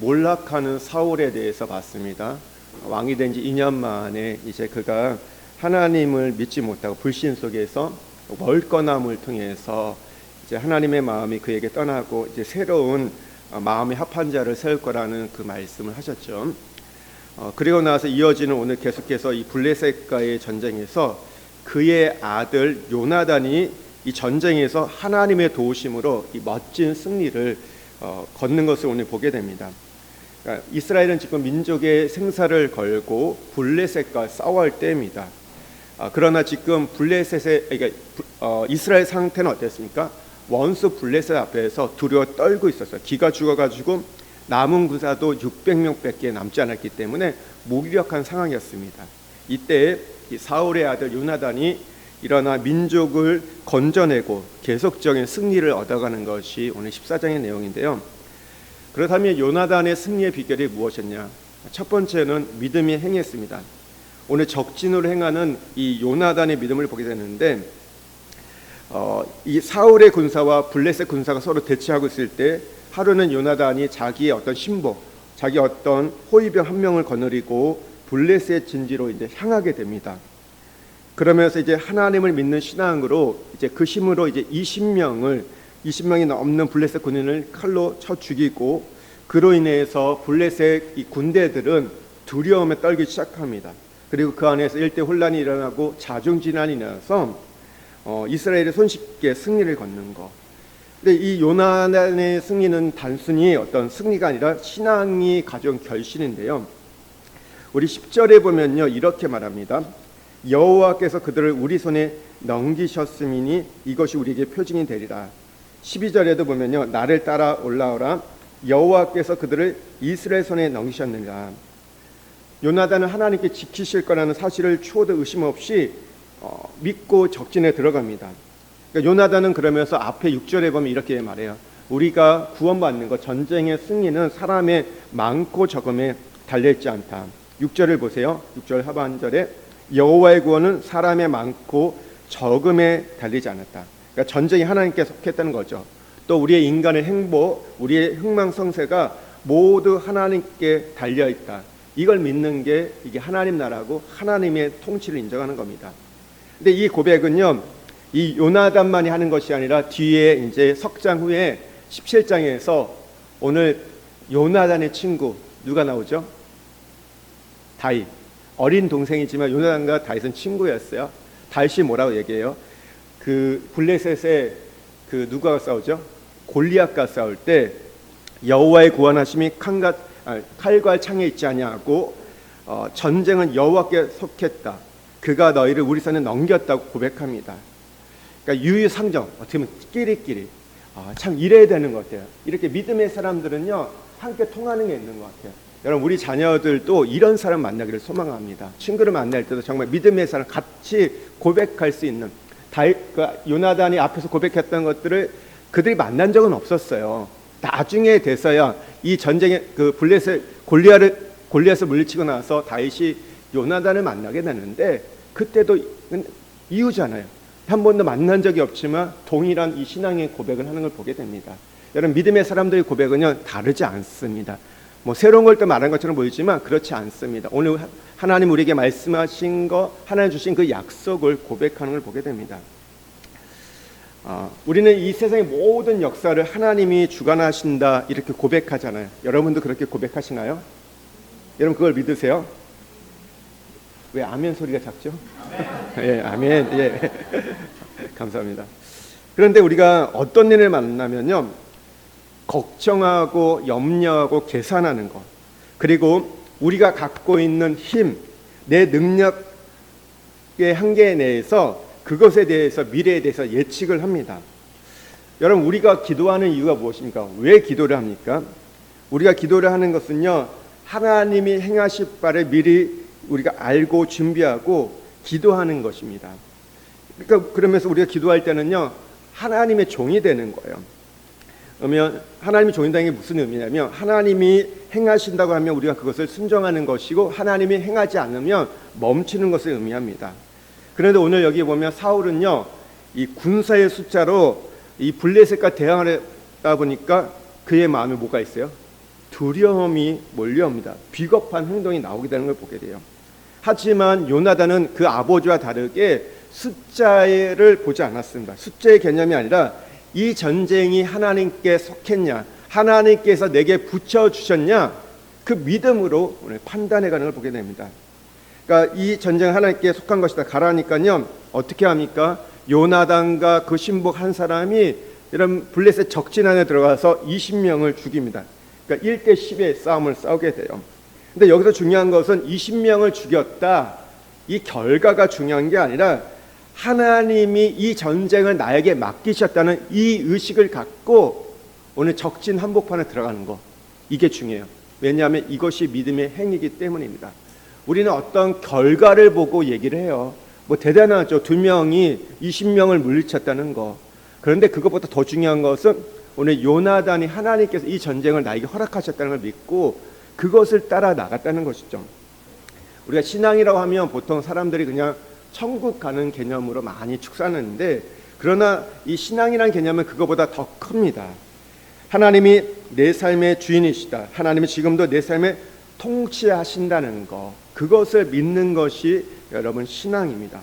몰락하는 사울에 대해서 봤습니다. 왕이 된 지 2년 만에 이제 그가 하나님을 믿지 못하고 불신 속에서 멀건함을 통해서 이제 하나님의 마음이 그에게 떠나고 이제 새로운 마음의 합한 자를 세울 거라는 그 말씀을 하셨죠. 그리고 나서 이어지는 오늘 계속해서 이 블레셋과의 전쟁에서 그의 아들 요나단이 이 전쟁에서 하나님의 도우심으로 이 멋진 승리를 걷는 것을 오늘 보게 됩니다. 그러니까 이스라엘은 지금 민족의 생사를 걸고 블레셋과 싸워할 때입니다. 그러나 지금 그러니까 이스라엘 상태는 어땠습니까? 원수 블레셋 앞에서 두려워 떨고 있었어요. 기가 죽어가지고 남은 군사도 600명밖에 남지 않았기 때문에 무기력한 상황이었습니다. 이때 이 사울의 아들 요나단이 일어나 민족을 건져내고 계속적인 승리를 얻어가는 것이 오늘 14장의 내용인데요. 그렇다면 요나단의 승리의 비결이 무엇이었냐? 첫 번째는 믿음이 행했습니다. 오늘 적진으로 행하는 이 요나단의 믿음을 보게 되는데 이 사울의 군사와 블레셋 군사가 서로 대치하고 있을 때 하루는 요나단이 자기의 어떤 신복, 자기 어떤 호위병 한 명을 거느리고 블레셋 진지로 이제 향하게 됩니다. 그러면서 이제 하나님을 믿는 신앙으로 이제 그 힘으로 이제 20명이 넘는 블레셋 군인을 칼로 쳐 죽이고 그로 인해서 블레셋 이 군대들은 두려움에 떨기 시작합니다. 그리고 그 안에서 일대 혼란이 일어나고 자중진환이 일어나서 이스라엘이 손쉽게 승리를 거는 거. 근데 이 요나단의 승리는 단순히 어떤 승리가 아니라 신앙이 가져온 결신인데요. 우리 10절에 보면요 이렇게 말합니다. 여호와께서 그들을 우리 손에 넘기셨음이니 이것이 우리에게 표징이 되리라. 12절에도 보면요 나를 따라 올라오라. 여호와께서 그들을 이스라엘 손에 넘기셨느니라. 요나단은 하나님께 지키실 거라는 사실을 추호도 의심 없이 믿고 적진에 들어갑니다. 그러니까 요나단은 그러면서 앞에 6절에 보면 이렇게 말해요. 우리가 구원받는 것, 전쟁의 승리는 사람의 많고 적음에 달려있지 않다. 6절을 보세요. 6절 하반절에 여호와의 구원은 사람의 많고 적음에 달리지 않았다. 그러니까 전쟁이 하나님께 속했다는 거죠. 또 우리의 인간의 행복, 우리의 흥망성쇠가 모두 하나님께 달려있다. 이걸 믿는 게 이게 하나님 나라고 하나님의 통치를 인정하는 겁니다. 근데 이 고백은요, 이 요나단만이 하는 것이 아니라 뒤에 이제 석장 후에 17장에서 오늘 요나단의 친구 누가 나오죠? 다윗. 어린 동생이지만 요나단과 다윗은 친구였어요. 다윗이 뭐라고 얘기해요? 그 블레셋에 그 누가 싸우죠? 골리앗과 싸울 때 여호와의 구원하심이 칼과 창에 있지 아니하고 전쟁은 여호와께 속했다. 그가 너희를 우리 손에 넘겼다고 고백합니다. 그러니까 유유상정, 어떻게 보면 끼리끼리 참 이래야 되는 것 같아요. 이렇게 믿음의 사람들은요 함께 통하는 게 있는 것 같아요. 여러분 우리 자녀들도 이런 사람 만나기를 소망합니다. 친구를 만날 때도 정말 믿음의 사람 같이 고백할 수 있는 요나단이 앞에서 고백했던 것들을 그들이 만난 적은 없었어요. 나중에 돼서야 이 전쟁에 그 블레셋 골리앗을 물리치고 나서 다윗이 요나단을 만나게 되는데 그때도 이유잖아요. 한 번도 만난 적이 없지만 동일한 이 신앙의 고백을 하는 걸 보게 됩니다. 여러분 믿음의 사람들의 고백은요 다르지 않습니다. 뭐 새로운 걸 또 말한 것처럼 보이지만 그렇지 않습니다. 오늘 하나님 우리에게 말씀하신 거, 하나님 주신 그 약속을 고백하는 걸 보게 됩니다. 우리는 이 세상의 모든 역사를 하나님이 주관하신다 이렇게 고백하잖아요. 여러분도 그렇게 고백하시나요? 여러분 그걸 믿으세요? 왜 아멘 소리가 작죠? 아멘. 예, 아멘. 예. 감사합니다. 그런데 우리가 어떤 일을 만나면요 걱정하고 염려하고 계산하는 것, 그리고 우리가 갖고 있는 힘, 내 능력의 한계에 대해서 그것에 대해서 미래에 대해서 예측을 합니다. 여러분 우리가 기도하는 이유가 무엇입니까? 왜 기도를 합니까? 우리가 기도를 하는 것은요 하나님이 행하실 바를 미리 우리가 알고 준비하고 기도하는 것입니다. 그러니까 그러면서 우리가 기도할 때는요 하나님의 종이 되는 거예요. 그러면 하나님의 종이 되는 게 무슨 의미냐면 하나님이 행하신다고 하면 우리가 그것을 순종하는 것이고 하나님이 행하지 않으면 멈추는 것을 의미합니다. 그런데 오늘 여기 보면 사울은요 이 군사의 숫자로 이 블레셋과 대항하다 보니까 그의 마음에 뭐가 있어요? 두려움이 몰려옵니다. 비겁한 행동이 나오게 되는 걸 보게 돼요. 하지만 요나단은 그 아버지와 다르게 숫자를 보지 않았습니다. 숫자의 개념이 아니라 이 전쟁이 하나님께 속했냐, 하나님께서 내게 붙여주셨냐, 그 믿음으로 오늘 판단해가는 걸 보게 됩니다. 그러니까 이 전쟁은 하나님께 속한 것이다 가라니까요, 어떻게 합니까? 요나단과 그 신복 한 사람이 이런 블레셋 적진 안에 들어가서 20명을 죽입니다. 그러니까 1대 10의 싸움을 싸우게 돼요. 근데 여기서 중요한 것은 20명을 죽였다, 이 결과가 중요한 게 아니라 하나님이 이 전쟁을 나에게 맡기셨다는 이 의식을 갖고 오늘 적진 한복판에 들어가는 거, 이게 중요해요. 왜냐하면 이것이 믿음의 행위이기 때문입니다. 우리는 어떤 결과를 보고 얘기를 해요. 뭐 대단하죠. 2명이 20명을 물리쳤다는 거. 그런데 그것보다 더 중요한 것은 오늘 요나단이 하나님께서 이 전쟁을 나에게 허락하셨다는 걸 믿고 그것을 따라 나갔다는 것이죠. 우리가 신앙이라고 하면 보통 사람들이 그냥 천국 가는 개념으로 많이 축사하는데, 그러나 이 신앙이라는 개념은 그거보다 더 큽니다. 하나님이 내 삶의 주인이시다, 하나님이 지금도 내 삶에 통치하신다는 것, 그것을 믿는 것이 여러분 신앙입니다.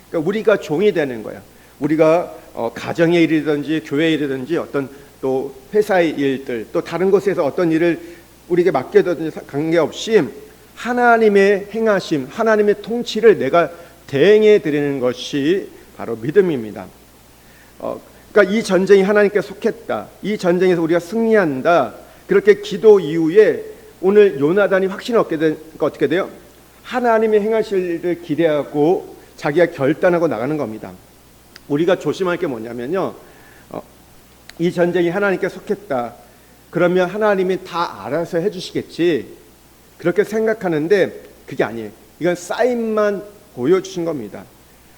그러니까 우리가 종이 되는 거예요. 우리가 가정의 일이든지 교회의 일이든지 어떤 또 회사의 일들, 또 다른 곳에서 어떤 일을 우리에게 맡겨두든지 관계없이 하나님의 행하심, 하나님의 통치를 내가 대행해 드리는 것이 바로 믿음입니다. 그러니까 이 전쟁이 하나님께 속했다, 이 전쟁에서 우리가 승리한다, 그렇게 기도 이후에 오늘 요나단이 확신을 얻게 되니까 어떻게 돼요? 하나님의 행하실 일을 기대하고 자기가 결단하고 나가는 겁니다. 우리가 조심할 게 뭐냐면요, 이 전쟁이 하나님께 속했다, 그러면 하나님이 다 알아서 해주시겠지, 그렇게 생각하는데 그게 아니에요. 이건 사인만 보여주신 겁니다.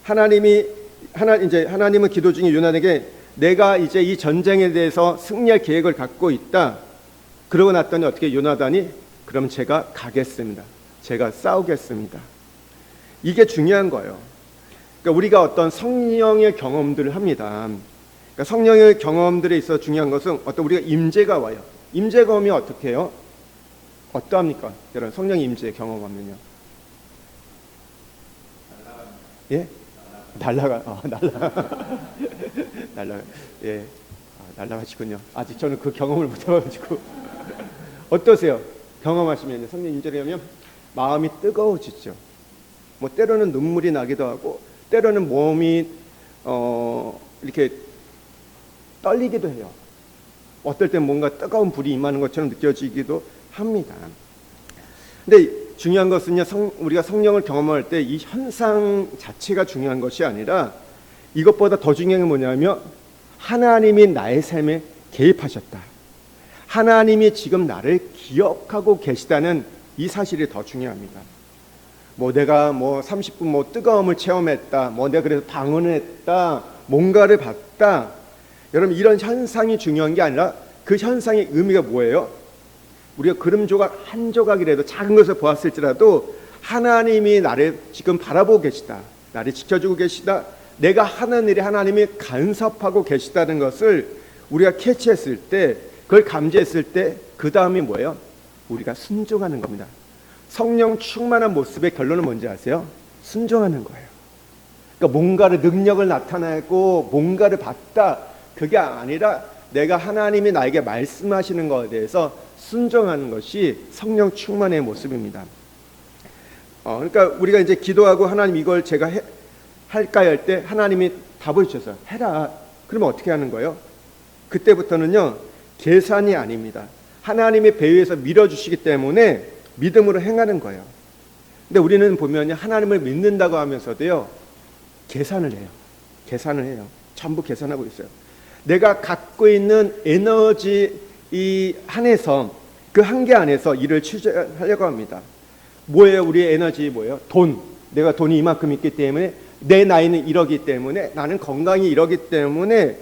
하나님은 기도 중에 요나단에게 내가 이제 이 전쟁에 대해서 승리할 계획을 갖고 있다. 그러고 났더니 어떻게 요나단이 그럼 제가 가겠습니다. 제가 싸우겠습니다. 이게 중요한 거예요. 그러니까 우리가 어떤 성령의 경험들을 합니다. 그러니까 성령의 경험들에 있어 중요한 것은 어떤 우리가 임재가 와요. 임재가 오면 어떻게 해요? 어떠합니까? 여러분 성령 임재 경험하면요. 예? 날라가. 예. 날라가시군요. 아직 저는 그 경험을 못 해가지고. 어떠세요? 경험하시면 성령 임재를 하면 마음이 뜨거워지죠. 뭐 때로는 눈물이 나기도 하고, 때로는 몸이 이렇게 떨리기도 해요. 어떨 땐 뭔가 뜨거운 불이 임하는 것처럼 느껴지기도 합니다. 근데 중요한 것은요, 우리가 성령을 경험할 때 이 현상 자체가 중요한 것이 아니라 이것보다 더 중요한 게 뭐냐면 하나님이 나의 삶에 개입하셨다, 하나님이 지금 나를 기억하고 계시다는 이 사실이 더 중요합니다. 뭐 내가 30분 뜨거움을 체험했다, 내가 그래서 방언을 했다, 뭔가를 봤다, 여러분 이런 현상이 중요한 게 아니라 그 현상의 의미가 뭐예요? 우리가 그림 조각 한 조각이라도 작은 것을 보았을지라도 하나님이 나를 지금 바라보고 계시다, 나를 지켜주고 계시다, 내가 하는 일에 하나님이 간섭하고 계시다는 것을 우리가 캐치했을 때, 그걸 감지했을 때 그 다음이 뭐예요? 우리가 순종하는 겁니다. 성령 충만한 모습의 결론은 뭔지 아세요? 순종하는 거예요. 그러니까 뭔가를 능력을 나타내고 뭔가를 봤다, 그게 아니라 내가 하나님이 나에게 말씀하시는 것에 대해서 순종하는 것이 성령 충만의 모습입니다. 그러니까 우리가 이제 기도하고 하나님 이걸 제가 할까요 할 때 하나님이 답을 주셔서 해라. 그러면 어떻게 하는 거예요? 그때부터는요, 계산이 아닙니다. 하나님의 배후에서 밀어주시기 때문에 믿음으로 행하는 거예요. 근데 우리는 보면요, 하나님을 믿는다고 하면서도요, 계산을 해요. 전부 계산하고 있어요. 내가 갖고 있는 에너지 이 한에서, 그 한계 안에서 일을 추진하려고 합니다. 뭐예요? 우리의 에너지 뭐예요? 돈. 내가 돈이 이만큼 있기 때문에, 내 나이는 이러기 때문에, 나는 건강이 이러기 때문에,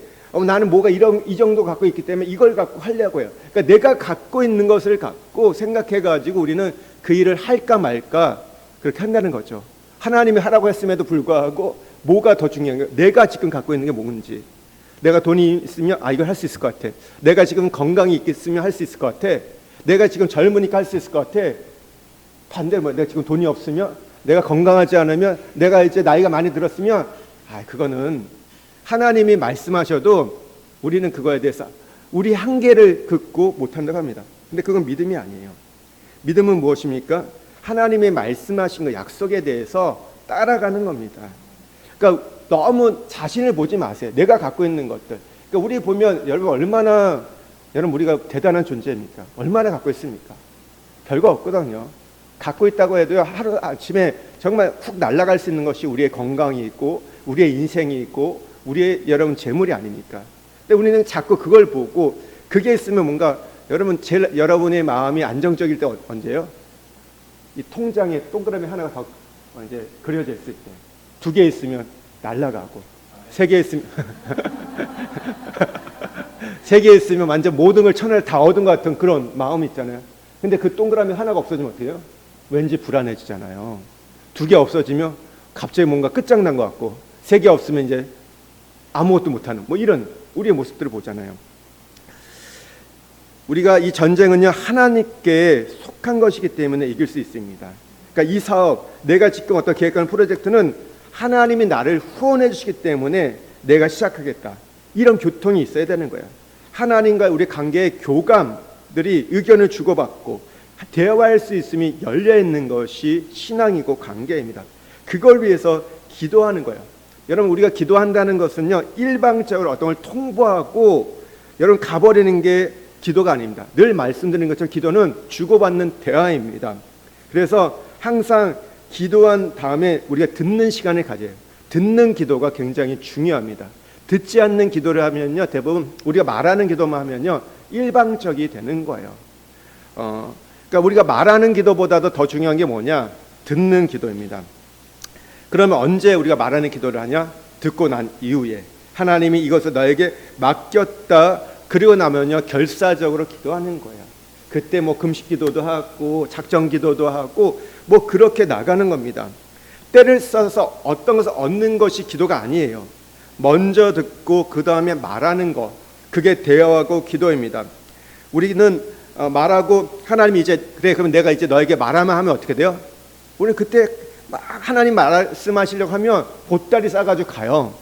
나는 뭐가 이 정도 갖고 있기 때문에 이걸 갖고 하려고요. 그러니까 내가 갖고 있는 것을 갖고 생각해가지고 우리는 그 일을 할까 말까 그렇게 한다는 거죠. 하나님이 하라고 했음에도 불구하고 뭐가 더 중요한 거예요? 내가 지금 갖고 있는 게 뭔지. 내가 돈이 있으면 이걸 할 수 있을 것 같아. 내가 지금 건강이 있으면 할 수 있을 것 같아. 내가 지금 젊으니까 할 수 있을 것 같아. 반대로 내가 지금 돈이 없으면, 내가 건강하지 않으면, 내가 이제 나이가 많이 들었으면, 그거는 하나님이 말씀하셔도 우리는 그거에 대해서 우리 한계를 긋고 못한다고 합니다. 근데 그건 믿음이 아니에요. 믿음은 무엇입니까? 하나님이 말씀하신 그 약속에 대해서 따라가는 겁니다. 그러니까 너무 자신을 보지 마세요. 내가 갖고 있는 것들. 그러니까 우리 보면 여러분 얼마나 우리가 대단한 존재입니까? 얼마나 갖고 있습니까? 별거 없거든요. 갖고 있다고 해도요, 하루 아침에 정말 훅 날아갈 수 있는 것이 우리의 건강이 있고 우리의 인생이 있고 우리의 여러분 재물이 아닙니까? 근데 우리는 자꾸 그걸 보고 그게 있으면 뭔가 여러분의 마음이 안정적일 때 언제요? 이 통장에 동그라미 하나가 더 이제 그려져 있을 때, 2개 있으면 날아가고, 3개 있으면 3개 있으면 완전 모든 걸 천하를 다 얻은 것 같은 그런 마음이 있잖아요. 근데 그 동그라미 하나가 없어지면 어떻게 해요? 왠지 불안해지잖아요. 2개 없어지면 갑자기 뭔가 끝장난 것 같고, 3개 없으면 이제 아무것도 못하는 뭐 이런 우리의 모습들을 보잖아요. 우리가 이 전쟁은요, 하나님께 속한 것이기 때문에 이길 수 있습니다. 그러니까 이 사업, 내가 지금 어떤 계획하는 프로젝트는 하나님이 나를 후원해 주시기 때문에 내가 시작하겠다, 이런 교통이 있어야 되는 거예요. 하나님과 우리 관계의 교감들이 의견을 주고받고 대화할 수 있음이 열려있는 것이 신앙이고 관계입니다. 그걸 위해서 기도하는 거예요. 여러분, 우리가 기도한다는 것은요, 일방적으로 어떤 걸 통보하고 여러분 가버리는 게 기도가 아닙니다. 늘 말씀드리는 것처럼 기도는 주고받는 대화입니다. 그래서 항상 기도한 다음에 우리가 듣는 시간을 가져요. 듣는 기도가 굉장히 중요합니다. 듣지 않는 기도를 하면요, 대부분 우리가 말하는 기도만 하면요, 일방적이 되는 거예요. 그러니까 우리가 말하는 기도보다도 더 중요한 게 뭐냐? 듣는 기도입니다. 그러면 언제 우리가 말하는 기도를 하냐? 듣고 난 이후에 하나님이 이것을 너에게 맡겼다, 그리고 나면요, 결사적으로 기도하는 거예요. 그때 뭐 금식 기도도 하고 작정 기도도 하고 뭐 그렇게 나가는 겁니다. 때를 써서 어떤 것을 얻는 것이 기도가 아니에요. 먼저 듣고 그 다음에 말하는 것, 그게 대화하고 기도입니다. 우리는 말하고 하나님이 이제 그래, 그러면 내가 이제 너에게 말하면 하면 어떻게 돼요? 우리는 그때 막 하나님 말씀하시려고 하면 보따리 싸가지고 가요.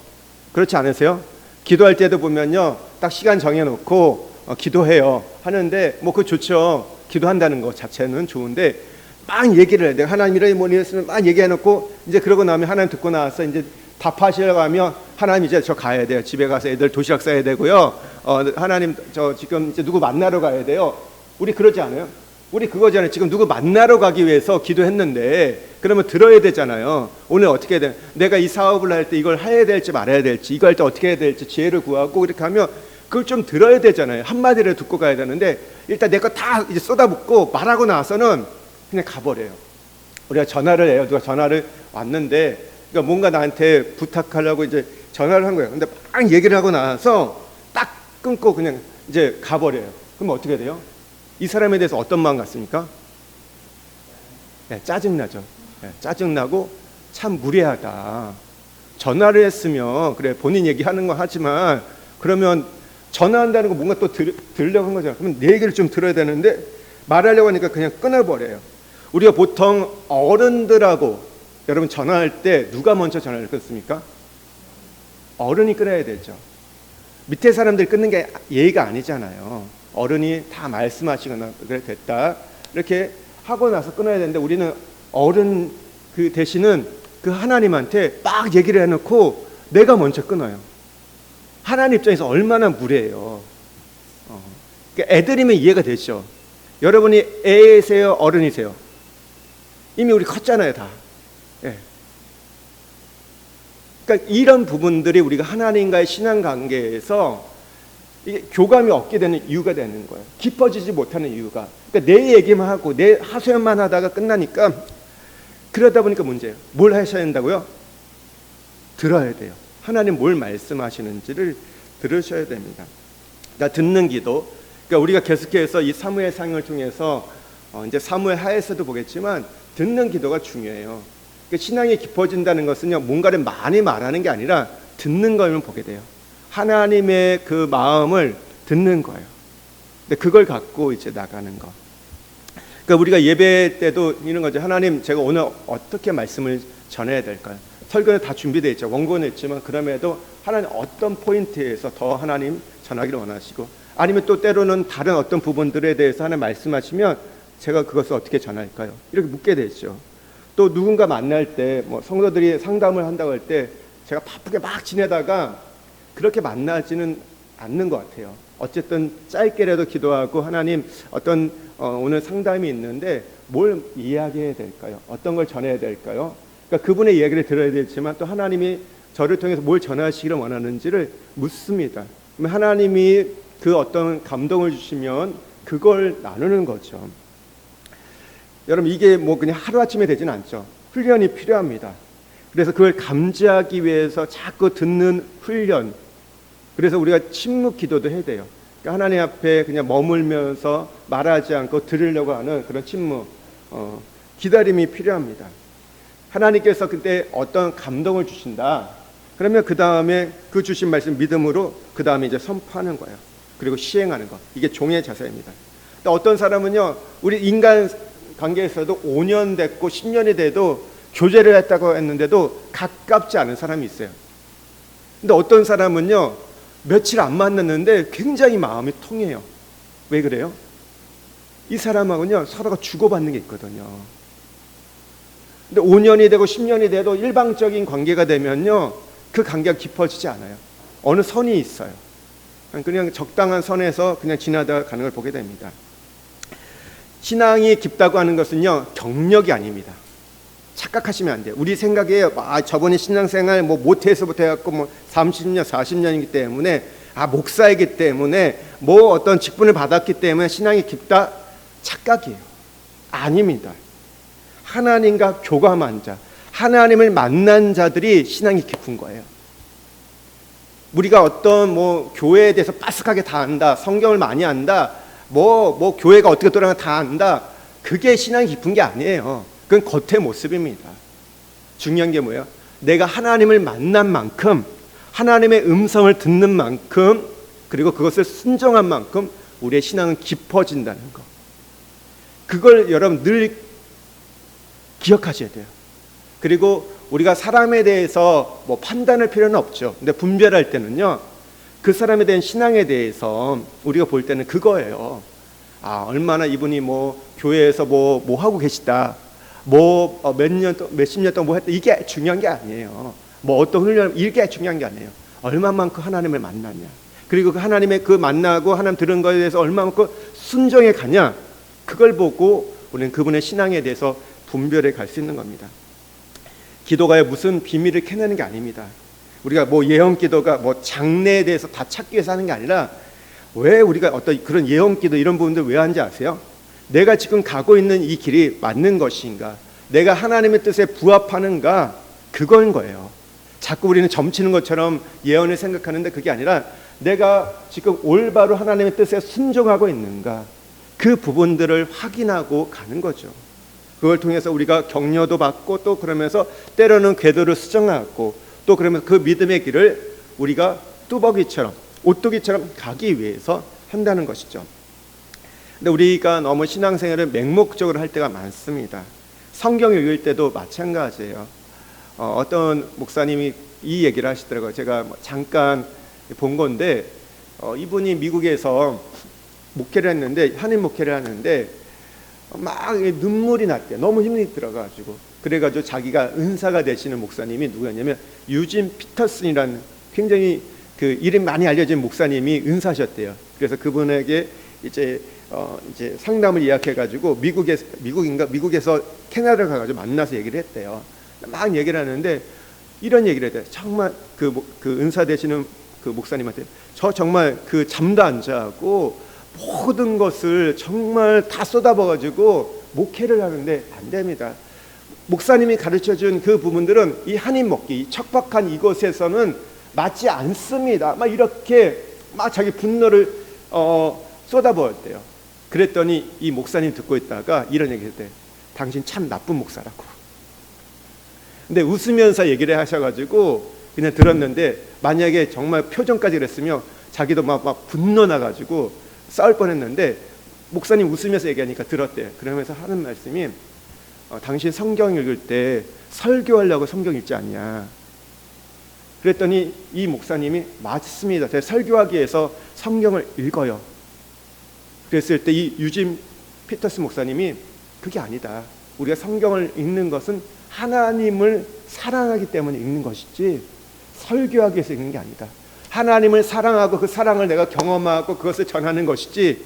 그렇지 않으세요? 기도할 때도 보면요, 딱 시간 정해놓고 기도해요 하는데 뭐 그거 좋죠. 기도한다는 것 자체는 좋은데 막 얘기를 해. 내가 하나님 이러니 뭐니 했으면 막 얘기해놓고 이제 그러고 나면 하나님 듣고 나서 이제 답하시려고 하면 하나님 이제 저 가야 돼요. 집에 가서 애들 도시락 싸야 되고요. 하나님 저 지금 이제 누구 만나러 가야 돼요. 우리 그러지 않아요? 우리 그거잖아요. 지금 누구 만나러 가기 위해서 기도했는데 그러면 들어야 되잖아요. 오늘 어떻게 해야 돼? 내가 이 사업을 할 때 이걸 해야 될지 말아야 될지, 이거 할 때 어떻게 해야 될지 지혜를 구하고 이렇게 하면 그걸 좀 들어야 되잖아요. 한마디를 듣고 가야 되는데 일단 내 거 다 이제 쏟아붓고 말하고 나서는 그냥 가버려요. 우리가 전화를 해요. 누가 전화를 왔는데 그러니까 뭔가 나한테 부탁하려고 이제 전화를 한 거예요. 근데 막 얘기를 하고 나서 딱 끊고 그냥 이제 가버려요. 그럼 어떻게 돼요? 이 사람에 대해서 어떤 마음 같습니까? 네, 짜증나죠. 네, 짜증나고 참 무례하다. 전화를 했으면 그래 본인 얘기하는 거 하지만 그러면 전화한다는 거 뭔가 또 들으려고 한 거잖아요. 그러면 내 얘기를 좀 들어야 되는데 말하려고 하니까 그냥 끊어버려요. 우리가 보통 어른들하고 여러분 전화할 때 누가 먼저 전화를 끊습니까? 어른이 끊어야 되죠. 밑에 사람들이 끊는 게 예의가 아니잖아요. 어른이 다 말씀하시거나 그래 됐다 이렇게 하고 나서 끊어야 되는데 우리는 어른 그 대신은 그 하나님한테 막 얘기를 해놓고 내가 먼저 끊어요. 하나님 입장에서 얼마나 무례해요. 그러니까 애들이면 이해가 되죠. 여러분이 애세요, 어른이세요? 이미 우리 컸잖아요, 다. 예. 그러니까 이런 부분들이 우리가 하나님과의 신앙 관계에서 이게 교감이 없게 되는 이유가 되는 거예요. 깊어지지 못하는 이유가. 그러니까 내 얘기만 하고 내 하소연만 하다가 끝나니까 그러다 보니까 문제예요. 뭘 하셔야 된다고요? 들어야 돼요. 하나님 뭘 말씀하시는지를 들으셔야 됩니다. 그러니까 듣는 기도. 그러니까 우리가 계속해서 이 사무엘상을 통해서 이제 사무엘 하에서도 보겠지만 듣는 기도가 중요해요. 그러니까 신앙이 깊어진다는 것은요, 뭔가를 많이 말하는 게 아니라 듣는 거면 보게 돼요. 하나님의 그 마음을 듣는 거예요. 근데 그걸 갖고 이제 나가는 거. 그러니까 우리가 예배 때도 이런 거죠. 하나님, 제가 오늘 어떻게 말씀을 전해야 될까요? 설교는 다 준비되어 있죠. 원고는 있지만 그럼에도 하나님 어떤 포인트에서 더 하나님 전하기를 원하시고, 아니면 또 때로는 다른 어떤 부분들에 대해서 하나님 말씀하시면 제가 그것을 어떻게 전할까요? 이렇게 묻게 되죠. 또 누군가 만날 때 뭐 성도들이 상담을 한다고 할 때 제가 바쁘게 막 지내다가 그렇게 만나지는 않는 것 같아요. 어쨌든 짧게라도 기도하고 하나님 어떤 오늘 상담이 있는데 뭘 이야기해야 될까요? 어떤 걸 전해야 될까요? 그러니까 그분의 이야기를 들어야 되지만 또 하나님이 저를 통해서 뭘 전하시기를 원하는지를 묻습니다. 그러면 하나님이 그 어떤 감동을 주시면 그걸 나누는 거죠. 여러분, 이게 뭐 그냥 하루아침에 되지는 않죠. 훈련이 필요합니다. 그래서 그걸 감지하기 위해서 자꾸 듣는 훈련. 그래서 우리가 침묵 기도도 해야 돼요. 그러니까 하나님 앞에 그냥 머물면서 말하지 않고 들으려고 하는 그런 침묵, 기다림이 필요합니다. 하나님께서 그때 어떤 감동을 주신다. 그러면 그 다음에 그 주신 말씀 믿음으로 그 다음에 이제 선포하는 거예요. 그리고 시행하는 거. 이게 종의 자세입니다. 또 어떤 사람은요, 우리 인간 관계에서도 5년 됐고 10년이 돼도 교제를 했다고 했는데도 가깝지 않은 사람이 있어요. 근데 어떤 사람은요, 며칠 안 만났는데 굉장히 마음이 통해요. 왜 그래요? 이 사람하고는요, 서로가 주고받는 게 있거든요. 근데 5년이 되고 10년이 돼도 일방적인 관계가 되면요, 그 관계가 깊어지지 않아요. 어느 선이 있어요. 그냥 적당한 선에서 그냥 지나다 가는 걸 보게 됩니다. 신앙이 깊다고 하는 것은요, 경력이 아닙니다. 착각하시면 안 돼요. 우리 생각에 저번에 신앙생활 뭐 모태에서부터 해갖고 뭐 30년, 40년이기 때문에 목사이기 때문에 뭐 어떤 직분을 받았기 때문에 신앙이 깊다, 착각이에요. 아닙니다. 하나님과 교감한 자, 하나님을 만난 자들이 신앙이 깊은 거예요. 우리가 어떤 뭐 교회에 대해서 빠삭하게 다 안다, 성경을 많이 안다, 뭐 교회가 어떻게 돌아가나 다 안다, 그게 신앙이 깊은 게 아니에요. 그건 겉의 모습입니다. 중요한 게 뭐예요? 내가 하나님을 만난 만큼, 하나님의 음성을 듣는 만큼, 그리고 그것을 순종한 만큼 우리의 신앙은 깊어진다는 거. 그걸 여러분 늘 기억하셔야 돼요. 그리고 우리가 사람에 대해서 뭐 판단할 필요는 없죠. 근데 분별할 때는요, 그 사람에 대한 신앙에 대해서 우리가 볼 때는 그거예요. 얼마나 이분이 뭐 교회에서 뭐 하고 계시다, 뭐 몇십 년 동안 뭐 했다, 이게 중요한 게 아니에요. 뭐 어떤 훈련, 이게 중요한 게 아니에요. 얼마만큼 하나님을 만났냐, 그리고 그 하나님의 그 만나고 하나님 들은 것에 대해서 얼마만큼 순종해 가냐, 그걸 보고 우리는 그분의 신앙에 대해서 분별해 갈 수 있는 겁니다. 기도가 무슨 비밀을 캐내는 게 아닙니다. 우리가 뭐 예언 기도가 뭐 장래에 대해서 다 찾기 위해서 하는 게 아니라, 왜 우리가 어떤 그런 예언 기도 이런 부분들 왜 하는지 아세요? 내가 지금 가고 있는 이 길이 맞는 것인가, 내가 하나님의 뜻에 부합하는가, 그건 거예요. 자꾸 우리는 점치는 것처럼 예언을 생각하는데 그게 아니라 내가 지금 올바로 하나님의 뜻에 순종하고 있는가, 그 부분들을 확인하고 가는 거죠. 그걸 통해서 우리가 격려도 받고, 또 그러면서 때로는 궤도를 수정하고, 또 그러면서 그 믿음의 길을 우리가 뚜벅이처럼, 오뚜기처럼 가기 위해서 한다는 것이죠. 근데 우리가 너무 신앙생활을 맹목적으로 할 때가 많습니다. 성경 읽을 때도 마찬가지예요. 어떤 목사님이 이 얘기를 하시더라고요. 제가 잠깐 본 건데, 이분이 미국에서 목회를 했는데, 한인 목회를 하는데 막 눈물이 났대요. 너무 힘이 들어가지고. 그래가지고 자기가 은사가 되시는 목사님이 누구였냐면 유진 피터슨이라는 굉장히 그 이름 많이 알려진 목사님이 은사셨대요. 그래서 그분에게 이제 상담을 예약해가지고 미국에서 캐나다를 가가지고 만나서 얘기를 했대요. 막 얘기를 하는데 이런 얘기를 했대요. 정말 그 은사 되시는 그 목사님한테, 저 정말 그 잠도 안 자고 모든 것을 정말 다 쏟아부어가지고 목회를 하는데 안 됩니다. 목사님이 가르쳐준 그 부분들은 이 한인 먹기, 이 척박한 이곳에서는 맞지 않습니다. 막 이렇게 막 자기 분노를 쏟아부었대요. 그랬더니 이 목사님 듣고 있다가 이런 얘기를 했대요. 당신 참 나쁜 목사라고. 근데 웃으면서 얘기를 하셔가지고 그냥 들었는데, 만약에 정말 표정까지 그랬으면 자기도 막 분노 나가지고 싸울 뻔했는데 목사님 웃으면서 얘기하니까 들었대요. 그러면서 하는 말씀이 당신 성경 읽을 때 설교하려고 성경 읽지 않냐. 그랬더니 이 목사님이 맞습니다. 제가 설교하기 위해서 성경을 읽어요. 그랬을 때 이 유진 피터스 목사님이 그게 아니다. 우리가 성경을 읽는 것은 하나님을 사랑하기 때문에 읽는 것이지 설교하기 위해서 읽는 게 아니다. 하나님을 사랑하고 그 사랑을 내가 경험하고 그것을 전하는 것이지.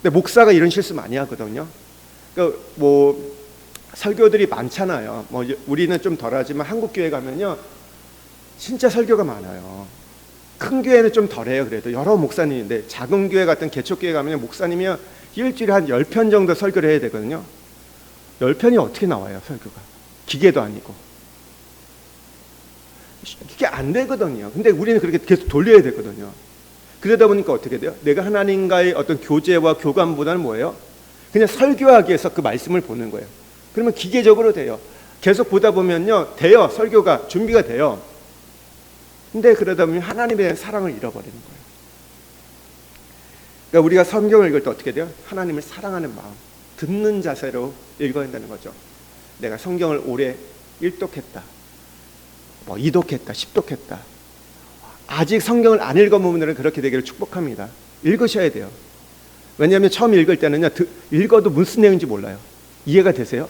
근데 목사가 이런 실수 많이 하거든요. 그러니까 뭐 설교들이 많잖아요. 뭐 우리는 좀 덜하지만 한국 교회 가면요 진짜 설교가 많아요. 큰 교회는 좀 덜해요. 그래도 여러 목사님인데 작은 교회 같은 개척교회 가면 목사님이 일주일에 한 10편 정도 설교를 해야 되거든요. 10편이 어떻게 나와요? 설교가 기계도 아니고 이게 안 되거든요. 근데 우리는 그렇게 계속 돌려야 되거든요. 그러다 보니까 어떻게 돼요? 내가 하나님과의 어떤 교제와 교감보다는 뭐예요? 그냥 설교하기 위해서 그 말씀을 보는 거예요. 그러면 기계적으로 돼요. 계속 보다 보면요 돼요. 설교가 준비가 돼요. 근데 그러다 보면 하나님에 대한 사랑을 잃어버리는 거예요. 그러니까 우리가 성경을 읽을 때 어떻게 돼요? 하나님을 사랑하는 마음, 듣는 자세로 읽어야 한다는 거죠. 내가 성경을 오래 1독했다, 뭐 2독했다, 10독했다. 아직 성경을 안 읽어본 분들은 그렇게 되기를 축복합니다. 읽으셔야 돼요. 왜냐하면 처음 읽을 때는요 읽어도 무슨 내용인지 몰라요. 이해가 되세요?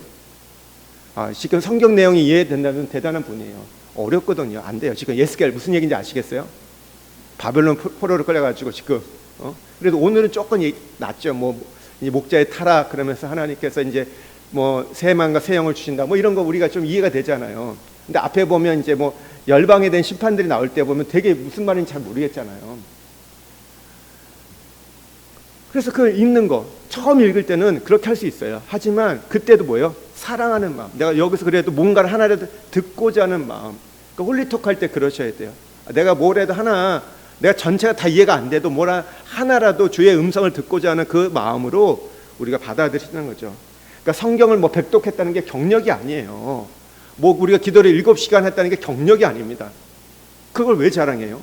지금 성경 내용이 이해된다면 대단한 분이에요. 어렵거든요. 안 돼요. 지금 예스겔 무슨 얘기인지 아시겠어요? 바벨론 포로로 끌려가지고 지금 그래도 오늘은 조금 낫죠. 뭐 목자의 타락 그러면서 하나님께서 이제 뭐 새만과 새 영을 주신다 뭐 이런 거 우리가 좀 이해가 되잖아요. 근데 앞에 보면 이제 뭐 열방에 대한 심판들이 나올 때 보면 되게 무슨 말인지 잘 모르겠잖아요. 그래서 그걸 읽는 거 처음 읽을 때는 그렇게 할 수 있어요. 하지만 그때도 뭐예요? 사랑하는 마음. 내가 여기서 그래도 뭔가를 하나라도 듣고자 하는 마음. 그러니까 홀리톡 할 때 그러셔야 돼요. 내가 뭐라도 하나 내가 전체가 다 이해가 안 돼도 뭐라 하나라도 주의 음성을 듣고자 하는 그 마음으로 우리가 받아들이는 거죠. 그러니까 성경을 뭐 백독했다는 게 경력이 아니에요. 뭐 우리가 기도를 7시간 했다는 게 경력이 아닙니다. 그걸 왜 자랑해요?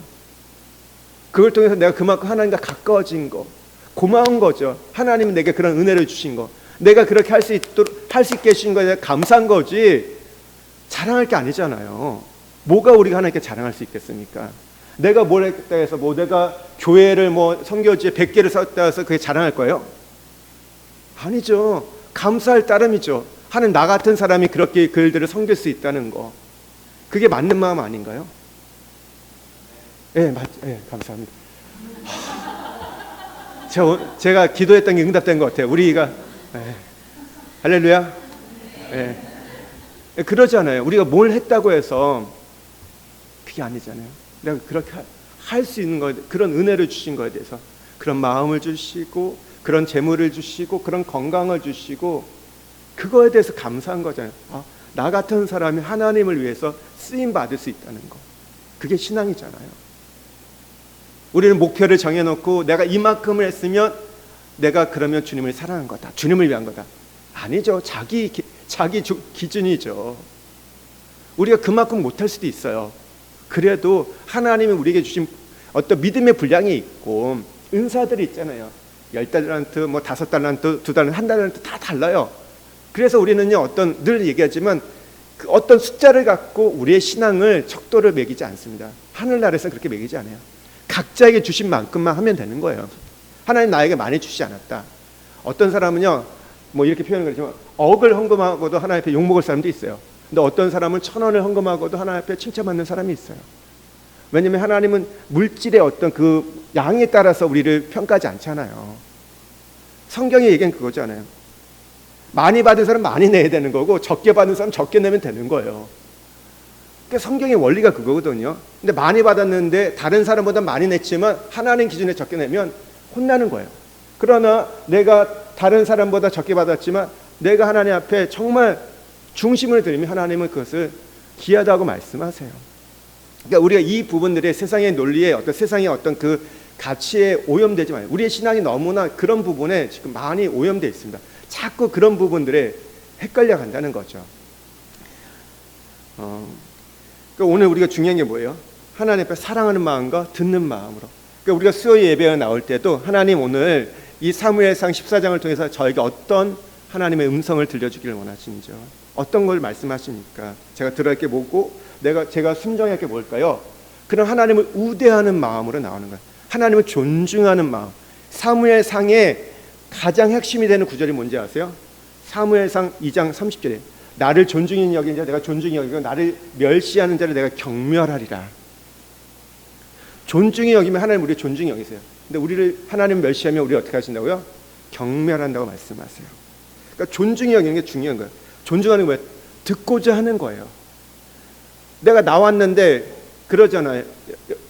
그걸 통해서 내가 그만큼 하나님과 가까워진 거 고마운 거죠. 하나님은 내게 그런 은혜를 주신 거 내가 그렇게 할 수 있게 해주신 거에 대해 감사한 거지 자랑할 게 아니잖아요. 뭐가 우리가 하나님께 자랑할 수 있겠습니까? 내가 뭘 했다 해서 뭐 내가 교회를 뭐 선교지에 100개를 썼다 해서 그게 자랑할 거예요? 아니죠. 감사할 따름이죠. 하는 나 같은 사람이 그렇게 글들을 섬길 수 있다는 거 그게 맞는 마음 아닌가요? 네, 감사합니다. 제가 기도했던 게 응답된 것 같아요. 우리가 할렐루야. 그러잖아요. 우리가 뭘 했다고 해서 그게 아니잖아요. 내가 그렇게 할 수 있는 거 그런 은혜를 주신 거에 대해서 그런 마음을 주시고 그런 재물을 주시고 그런 건강을 주시고 그거에 대해서 감사한 거잖아요. 나 같은 사람이 하나님을 위해서 쓰임 받을 수 있다는 거 그게 신앙이잖아요. 우리는 목표를 정해놓고 내가 이만큼을 했으면 내가 그러면 주님을 사랑한 거다. 주님을 위한 거다. 아니죠. 자기 기준이죠. 우리가 그만큼 못할 수도 있어요. 그래도 하나님이 우리에게 주신 어떤 믿음의 분량이 있고 은사들이 있잖아요. 10달란트, 뭐 5달란트, 2달란트, 1달란트 다 달라요. 그래서 우리는요 늘 얘기하지만 그 어떤 숫자를 갖고 우리의 신앙을 척도를 매기지 않습니다. 하늘나라에서 그렇게 매기지 않아요. 각자에게 주신 만큼만 하면 되는 거예요. 하나님 나에게 많이 주시지 않았다. 어떤 사람은요 뭐 이렇게 표현을 그렇지만 억을 헌금하고도 하나님 앞에 욕먹을 사람도 있어요. 근데 어떤 사람은 1,000원을 헌금하고도 하나님 앞에 칭찬받는 사람이 있어요. 왜냐하면 하나님은 물질의 어떤 그 양에 따라서 우리를 평가하지 않잖아요. 성경이 얘기한 그거잖아요. 많이 받은 사람 많이 내야 되는 거고 적게 받은 사람 적게 내면 되는 거예요. 그러니까 성경의 원리가 그거거든요. 근데 많이 받았는데 다른 사람보다 많이 냈지만 하나님 기준에 적게 내면 혼나는 거예요. 그러나 내가 다른 사람보다 적게 받았지만 내가 하나님 앞에 정말 중심을 들이면 하나님은 그것을 귀하다고 말씀하세요. 그러니까 우리가 이 부분들의 세상의 논리에 세상의 어떤 그 가치에 오염되지 마요. 우리의 신앙이 너무나 그런 부분에 지금 많이 오염되어 있습니다. 자꾸 그런 부분들에 헷갈려 간다는 거죠. 그러니까 오늘 우리가 중요한 게 뭐예요? 하나님 앞에 사랑하는 마음과 듣는 마음으로. 그러니까 우리가 수요 예배에 나올 때도 하나님 오늘 이 사무엘상 14장을 통해서 저에게 어떤 하나님의 음성을 들려주기를 원하시는지요? 어떤 걸 말씀하십니까? 제가 들어야 할 게 뭐고 제가 순종할 게 뭘까요? 그런 하나님을 우대하는 마음으로 나오는 거예요. 하나님을 존중하는 마음. 사무엘상의 가장 핵심이 되는 구절이 뭔지 아세요? 사무엘상 2장 30절에 나를 존중히 여기는 자 내가 존중히 여기고 나를 멸시하는 자를 내가 경멸하리라. 존중히 여기면 하나님 우리 존중히 여기세요. 근데 우리를 하나님 멸시하면 우리 어떻게 하신다고요? 경멸한다고 말씀하세요. 그러니까 존중히 여기는 게 중요한 거예요. 존중하는 게 뭐예요? 듣고자 하는 거예요. 내가 나왔는데 그러잖아요.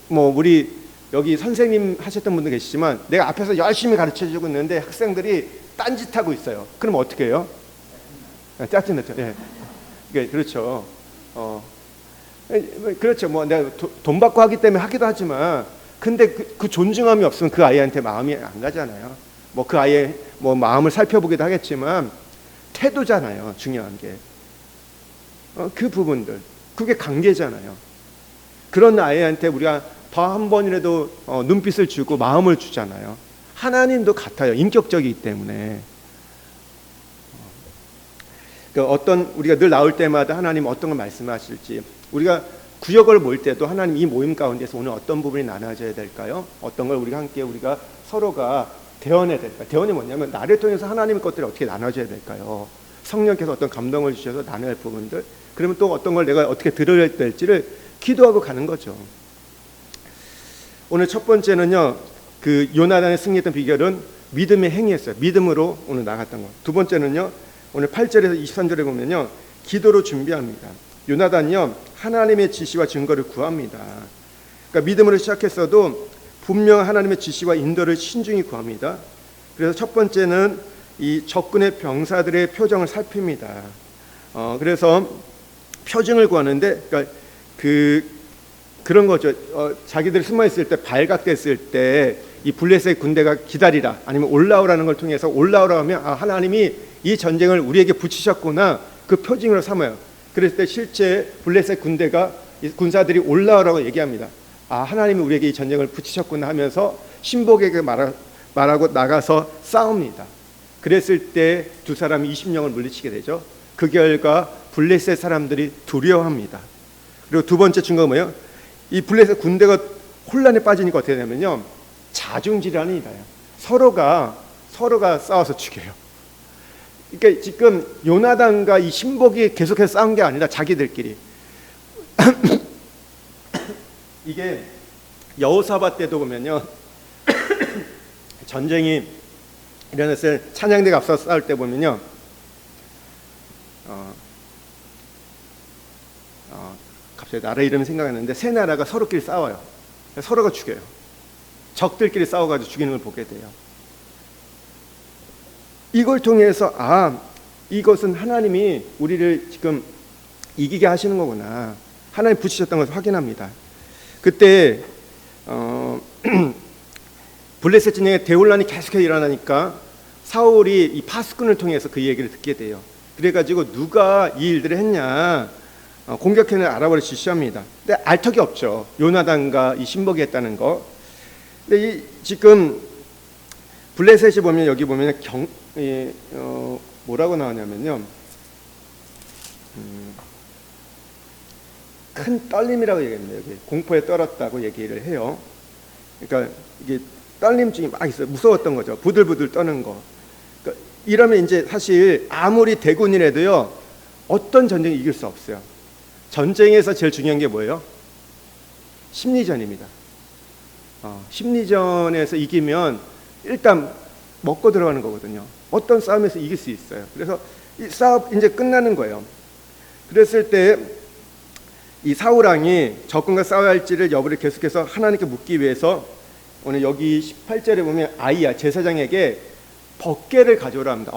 뭐 우리 여기 선생님 하셨던 분도 계시지만 내가 앞에서 열심히 가르쳐주고 있는데 학생들이 딴짓하고 있어요. 그럼 어떻게 해요? 짜증났죠. 예, 그렇죠. 그렇죠. 뭐 내가 돈 받고 하기 때문에 하기도 하지만, 근데 그 존중함이 없으면 그 아이한테 마음이 안 가잖아요. 뭐 그 아이의 뭐 마음을 살펴보기도 하겠지만 태도잖아요. 중요한 게 그 부분들, 그게 관계잖아요. 그런 아이한테 우리가 더 한 번이라도 눈빛을 주고 마음을 주잖아요. 하나님도 같아요. 인격적이기 때문에. 그러니까 어떤 우리가 늘 나올 때마다 하나님 어떤 걸 말씀하실지, 우리가 구역을 모일 때도 하나님 이 모임 가운데서 오늘 어떤 부분이 나눠져야 될까요? 어떤 걸 우리가 함께 우리가 서로가 대언해야 될까요? 대언이 뭐냐면 나를 통해서 하나님의 것들을 어떻게 나눠줘야 될까요? 성령께서 어떤 감동을 주셔서 나눠야 할 부분들, 그러면 또 어떤 걸 내가 어떻게 들어야 될지를 기도하고 가는 거죠. 오늘 첫 번째는요, 그 요나단의 승리했던 비결은 믿음의 행위였어요. 믿음으로 오늘 나갔던 것. 두 번째는요, 오늘 8절에서 23절에 보면요, 기도로 준비합니다. 요나단이요, 하나님의 지시와 증거를 구합니다. 그러니까 믿음으로 시작했어도 분명 하나님의 지시와 인도를 신중히 구합니다. 그래서 첫 번째는 이 적군의 병사들의 표정을 살핍니다. 그래서 표징을 구하는데, 그러니까 그런 거죠. 자기들이 숨어 있을 때, 발각됐을 때 이 블레셋 군대가 기다리라, 아니면 올라오라는 걸 통해서 올라오라 하면 하나님이 이 전쟁을 우리에게 붙이셨구나, 그 표징으로 삼아요. 그랬을 때 실제 블레셋 군사들이 올라오라고 얘기합니다. 하나님이 우리에게 이 전쟁을 붙이셨구나 하면서 신복에게 말하고 나가서 싸웁니다. 그랬을 때 두 사람이 20명을 물리치게 되죠. 그 결과 블레셋 사람들이 두려워합니다. 그리고 두 번째 증거가 뭐예요? 이 블레셋 군대가 혼란에 빠지니까 어떻게 되냐면요, 자중질환이 일어나요. 서로가 싸워서 죽여요. 그러니까 지금 요나단과 이 신복이 계속해서 싸운 게 아니라 자기들끼리. 이게 여호사밧 때도 보면요, 전쟁이 일어났을 때 찬양대가 앞서서 싸울 때 보면요, 갑자기 나라 이름이 생각나는데 세 나라가 서로끼리 싸워요. 서로가 죽여요. 적들끼리 싸워가지고 죽이는 걸 보게 돼요. 이걸 통해서 이것은 하나님이 우리를 지금 이기게 하시는 거구나, 하나님 붙이셨던 것을 확인합니다. 그때 블레셋 진영에 대혼란이 계속해서 일어나니까 사울이 이 파수꾼을 통해서 그 얘기를 듣게 돼요. 그래가지고 누가 이 일들을 했냐, 공격해낼 알아보려 지시합니다. 근데 알 턱이 없죠. 요나단과 이 신복이 했다는 거. 근데 지금 블레셋이 보면 여기 보면 뭐라고 나오냐면요, 큰 떨림이라고 얘기합니다. 여기 공포에 떨었다고 얘기를 해요. 그러니까 이게 떨림증이 막 있어요. 무서웠던 거죠. 부들부들 떠는 거. 그러니까 이러면 이제 사실 아무리 대군이라도요, 어떤 전쟁이 이길 수 없어요. 전쟁에서 제일 중요한 게 뭐예요? 심리전입니다. 심리전에서 이기면 일단 먹고 들어가는 거거든요. 어떤 싸움에서 이길 수 있어요. 그래서 이 싸움 이제 끝나는 거예요. 그랬을 때 이 사울왕이 적군과 싸워야 할지를 여부를 계속해서 하나님께 묻기 위해서 오늘 여기 18절에 보면 아이야 제사장에게 법궤를 가져오라 합니다.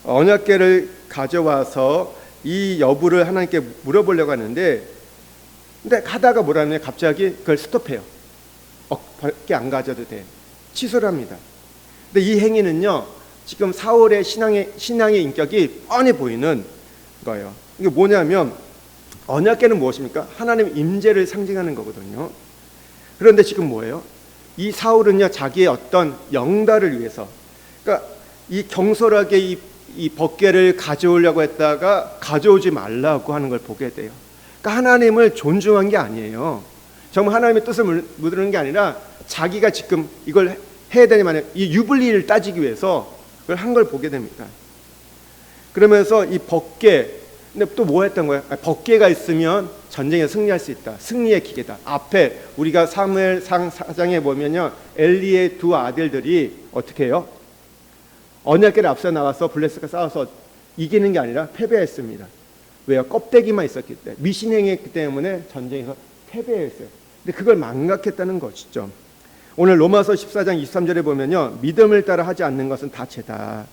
언약궤를 가져와서 이 여부를 하나님께 물어보려고 하는데, 근데 가다가 뭐라면 갑자기 그걸 스톱해요. 법궤 안 가져도 돼, 취소를 합니다. 근데 이 행위는요, 지금 사울의 신앙의 인격이 뻔히 보이는 거예요. 이게 뭐냐면, 언약궤는 무엇입니까? 하나님의 임재를 상징하는 거거든요. 그런데 지금 뭐예요? 이 사울은요 자기의 어떤 영달을 위해서, 그러니까 이 경솔하게 이 법궤를 가져오려고 했다가 가져오지 말라고 하는 걸 보게 돼요. 그러니까 하나님을 존중한 게 아니에요. 정말 하나님의 뜻을 묻는 게 아니라 자기가 지금 이걸 해야 되냐면 이 유불리를 따지기 위해서 그걸 한 걸 보게 됩니다. 그러면서 이 법궤, 근데 또 뭐 했던 거예요? 법궤가 있으면 전쟁에 승리할 수 있다. 승리의 기계다. 앞에 우리가 사무엘상 4장에 보면요, 엘리의 두 아들들이 어떻게 해요? 언약궤를 앞서 나가서 블레셋과 싸워서 이기는 게 아니라 패배했습니다. 왜요? 껍데기만 있었기 때문에, 미신행했기 때문에 전쟁에서 패배했어요. 근데 그걸 망각했다는 것이죠. 오늘 로마서 14장 23절에 보면요, 믿음을 따라 하지 않는 것은 다 죄다.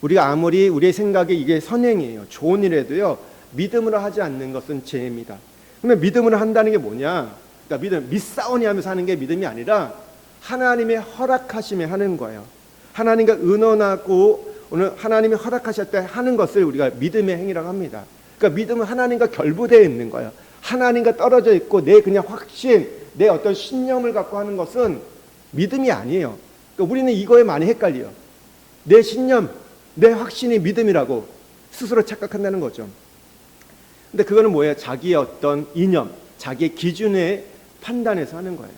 우리가 아무리 우리의 생각에 이게 선행이에요, 좋은 일에도요, 믿음으로 하지 않는 것은 죄입니다. 그러면 믿음으로 한다는 게 뭐냐? 그러니까 믿음, 믿사오니 하면서 하는 게 믿음이 아니라 하나님의 허락하심에 하는 거예요. 하나님과 의논하고 오늘 하나님이 허락하셨다 하는 것을 우리가 믿음의 행위라고 합니다. 그러니까 믿음은 하나님과 결부되어 있는 거예요. 하나님과 떨어져 있고 내 그냥 확신, 내 어떤 신념을 갖고 하는 것은 믿음이 아니에요. 그러니까 우리는 이거에 많이 헷갈려요. 내 신념, 내 확신이 믿음이라고 스스로 착각한다는 거죠. 근데 그거는 뭐예요? 자기의 어떤 이념, 자기의 기준에 판단해서 하는 거예요.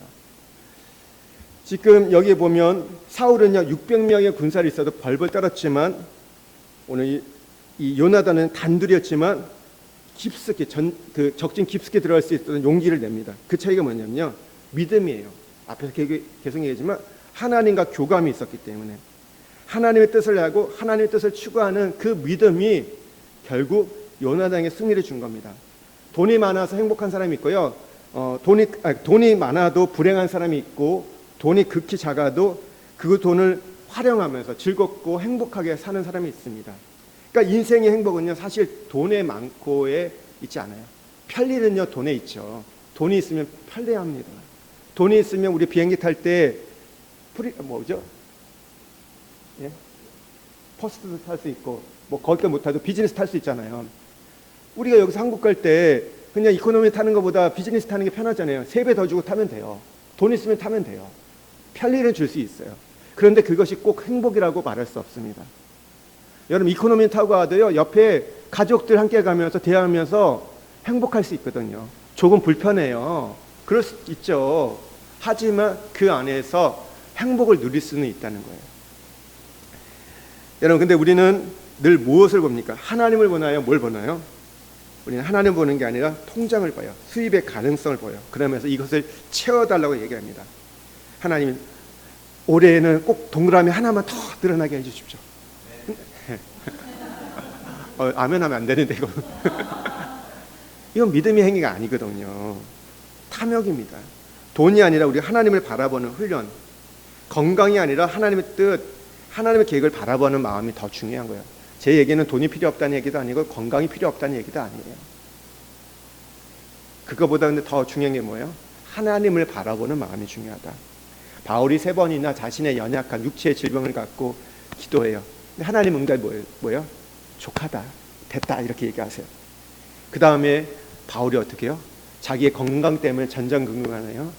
지금 여기 보면 사울은요 600명의 군사를 있어도 벌벌 떨었지만, 오늘 이 요나단은 단둘이었지만 깊숙이 그 적진 깊숙이 들어갈 수 있었던 용기를 냅니다. 그 차이가 뭐냐면요, 믿음이에요. 앞에서 계속 얘기했지만 하나님과 교감이 있었기 때문에 하나님의 뜻을 하고 하나님의 뜻을 추구하는 그 믿음이 결국 요나단에게 승리를 준 겁니다. 돈이 많아서 행복한 사람이 있고요, 돈이 많아도 불행한 사람이 있고, 돈이 극히 작아도 그 돈을 활용하면서 즐겁고 행복하게 사는 사람이 있습니다. 그러니까 인생의 행복은요 사실 돈에 많고에 있지 않아요. 편리는요 돈에 있죠. 돈이 있으면 편리합니다. 돈이 있으면 우리 비행기 탈 때 뭐죠? 예? 퍼스트도 탈 수 있고, 뭐 거기까지 못 타도 비즈니스 탈 수 있잖아요. 우리가 여기서 한국 갈 때 그냥 이코노미 타는 것보다 비즈니스 타는 게 편하잖아요. 3배 더 주고 타면 돼요. 돈 있으면 타면 돼요. 편리를 줄 수 있어요. 그런데 그것이 꼭 행복이라고 말할 수 없습니다. 여러분 이코노미 타고 가도요 옆에 가족들 함께 가면서 대화하면서 행복할 수 있거든요. 조금 불편해요. 그럴 수 있죠. 하지만 그 안에서 행복을 누릴 수는 있다는 거예요. 여러분 근데 우리는 늘 무엇을 봅니까? 하나님을 보나요? 뭘 보나요? 우리는 하나님을 보는 게 아니라 통장을 봐요. 수입의 가능성을 보여요. 그러면서 이것을 채워달라고 얘기합니다. 하나님 올해에는 꼭 동그라미 하나만 더 늘어나게 해주십시오. 아멘 하면 안 되는데 이거 이건 믿음의 행위가 아니거든요. 탐욕입니다. 돈이 아니라 우리 하나님을 바라보는 훈련, 건강이 아니라 하나님의 뜻, 하나님의 계획을 바라보는 마음이 더 중요한 거예요. 제 얘기는 돈이 필요 없다는 얘기도 아니고 건강이 필요 없다는 얘기도 아니에요. 그거보다 근데 더 중요한 게 뭐예요? 하나님을 바라보는 마음이 중요하다. 바울이 3번이나 자신의 연약한 육체의 질병을 갖고 기도해요. 근데 하나님 응답이 뭐예요? 족하다, 됐다 이렇게 얘기하세요. 그 다음에 바울이 어떻게 해요? 자기의 건강 때문에 전전긍긍하네요.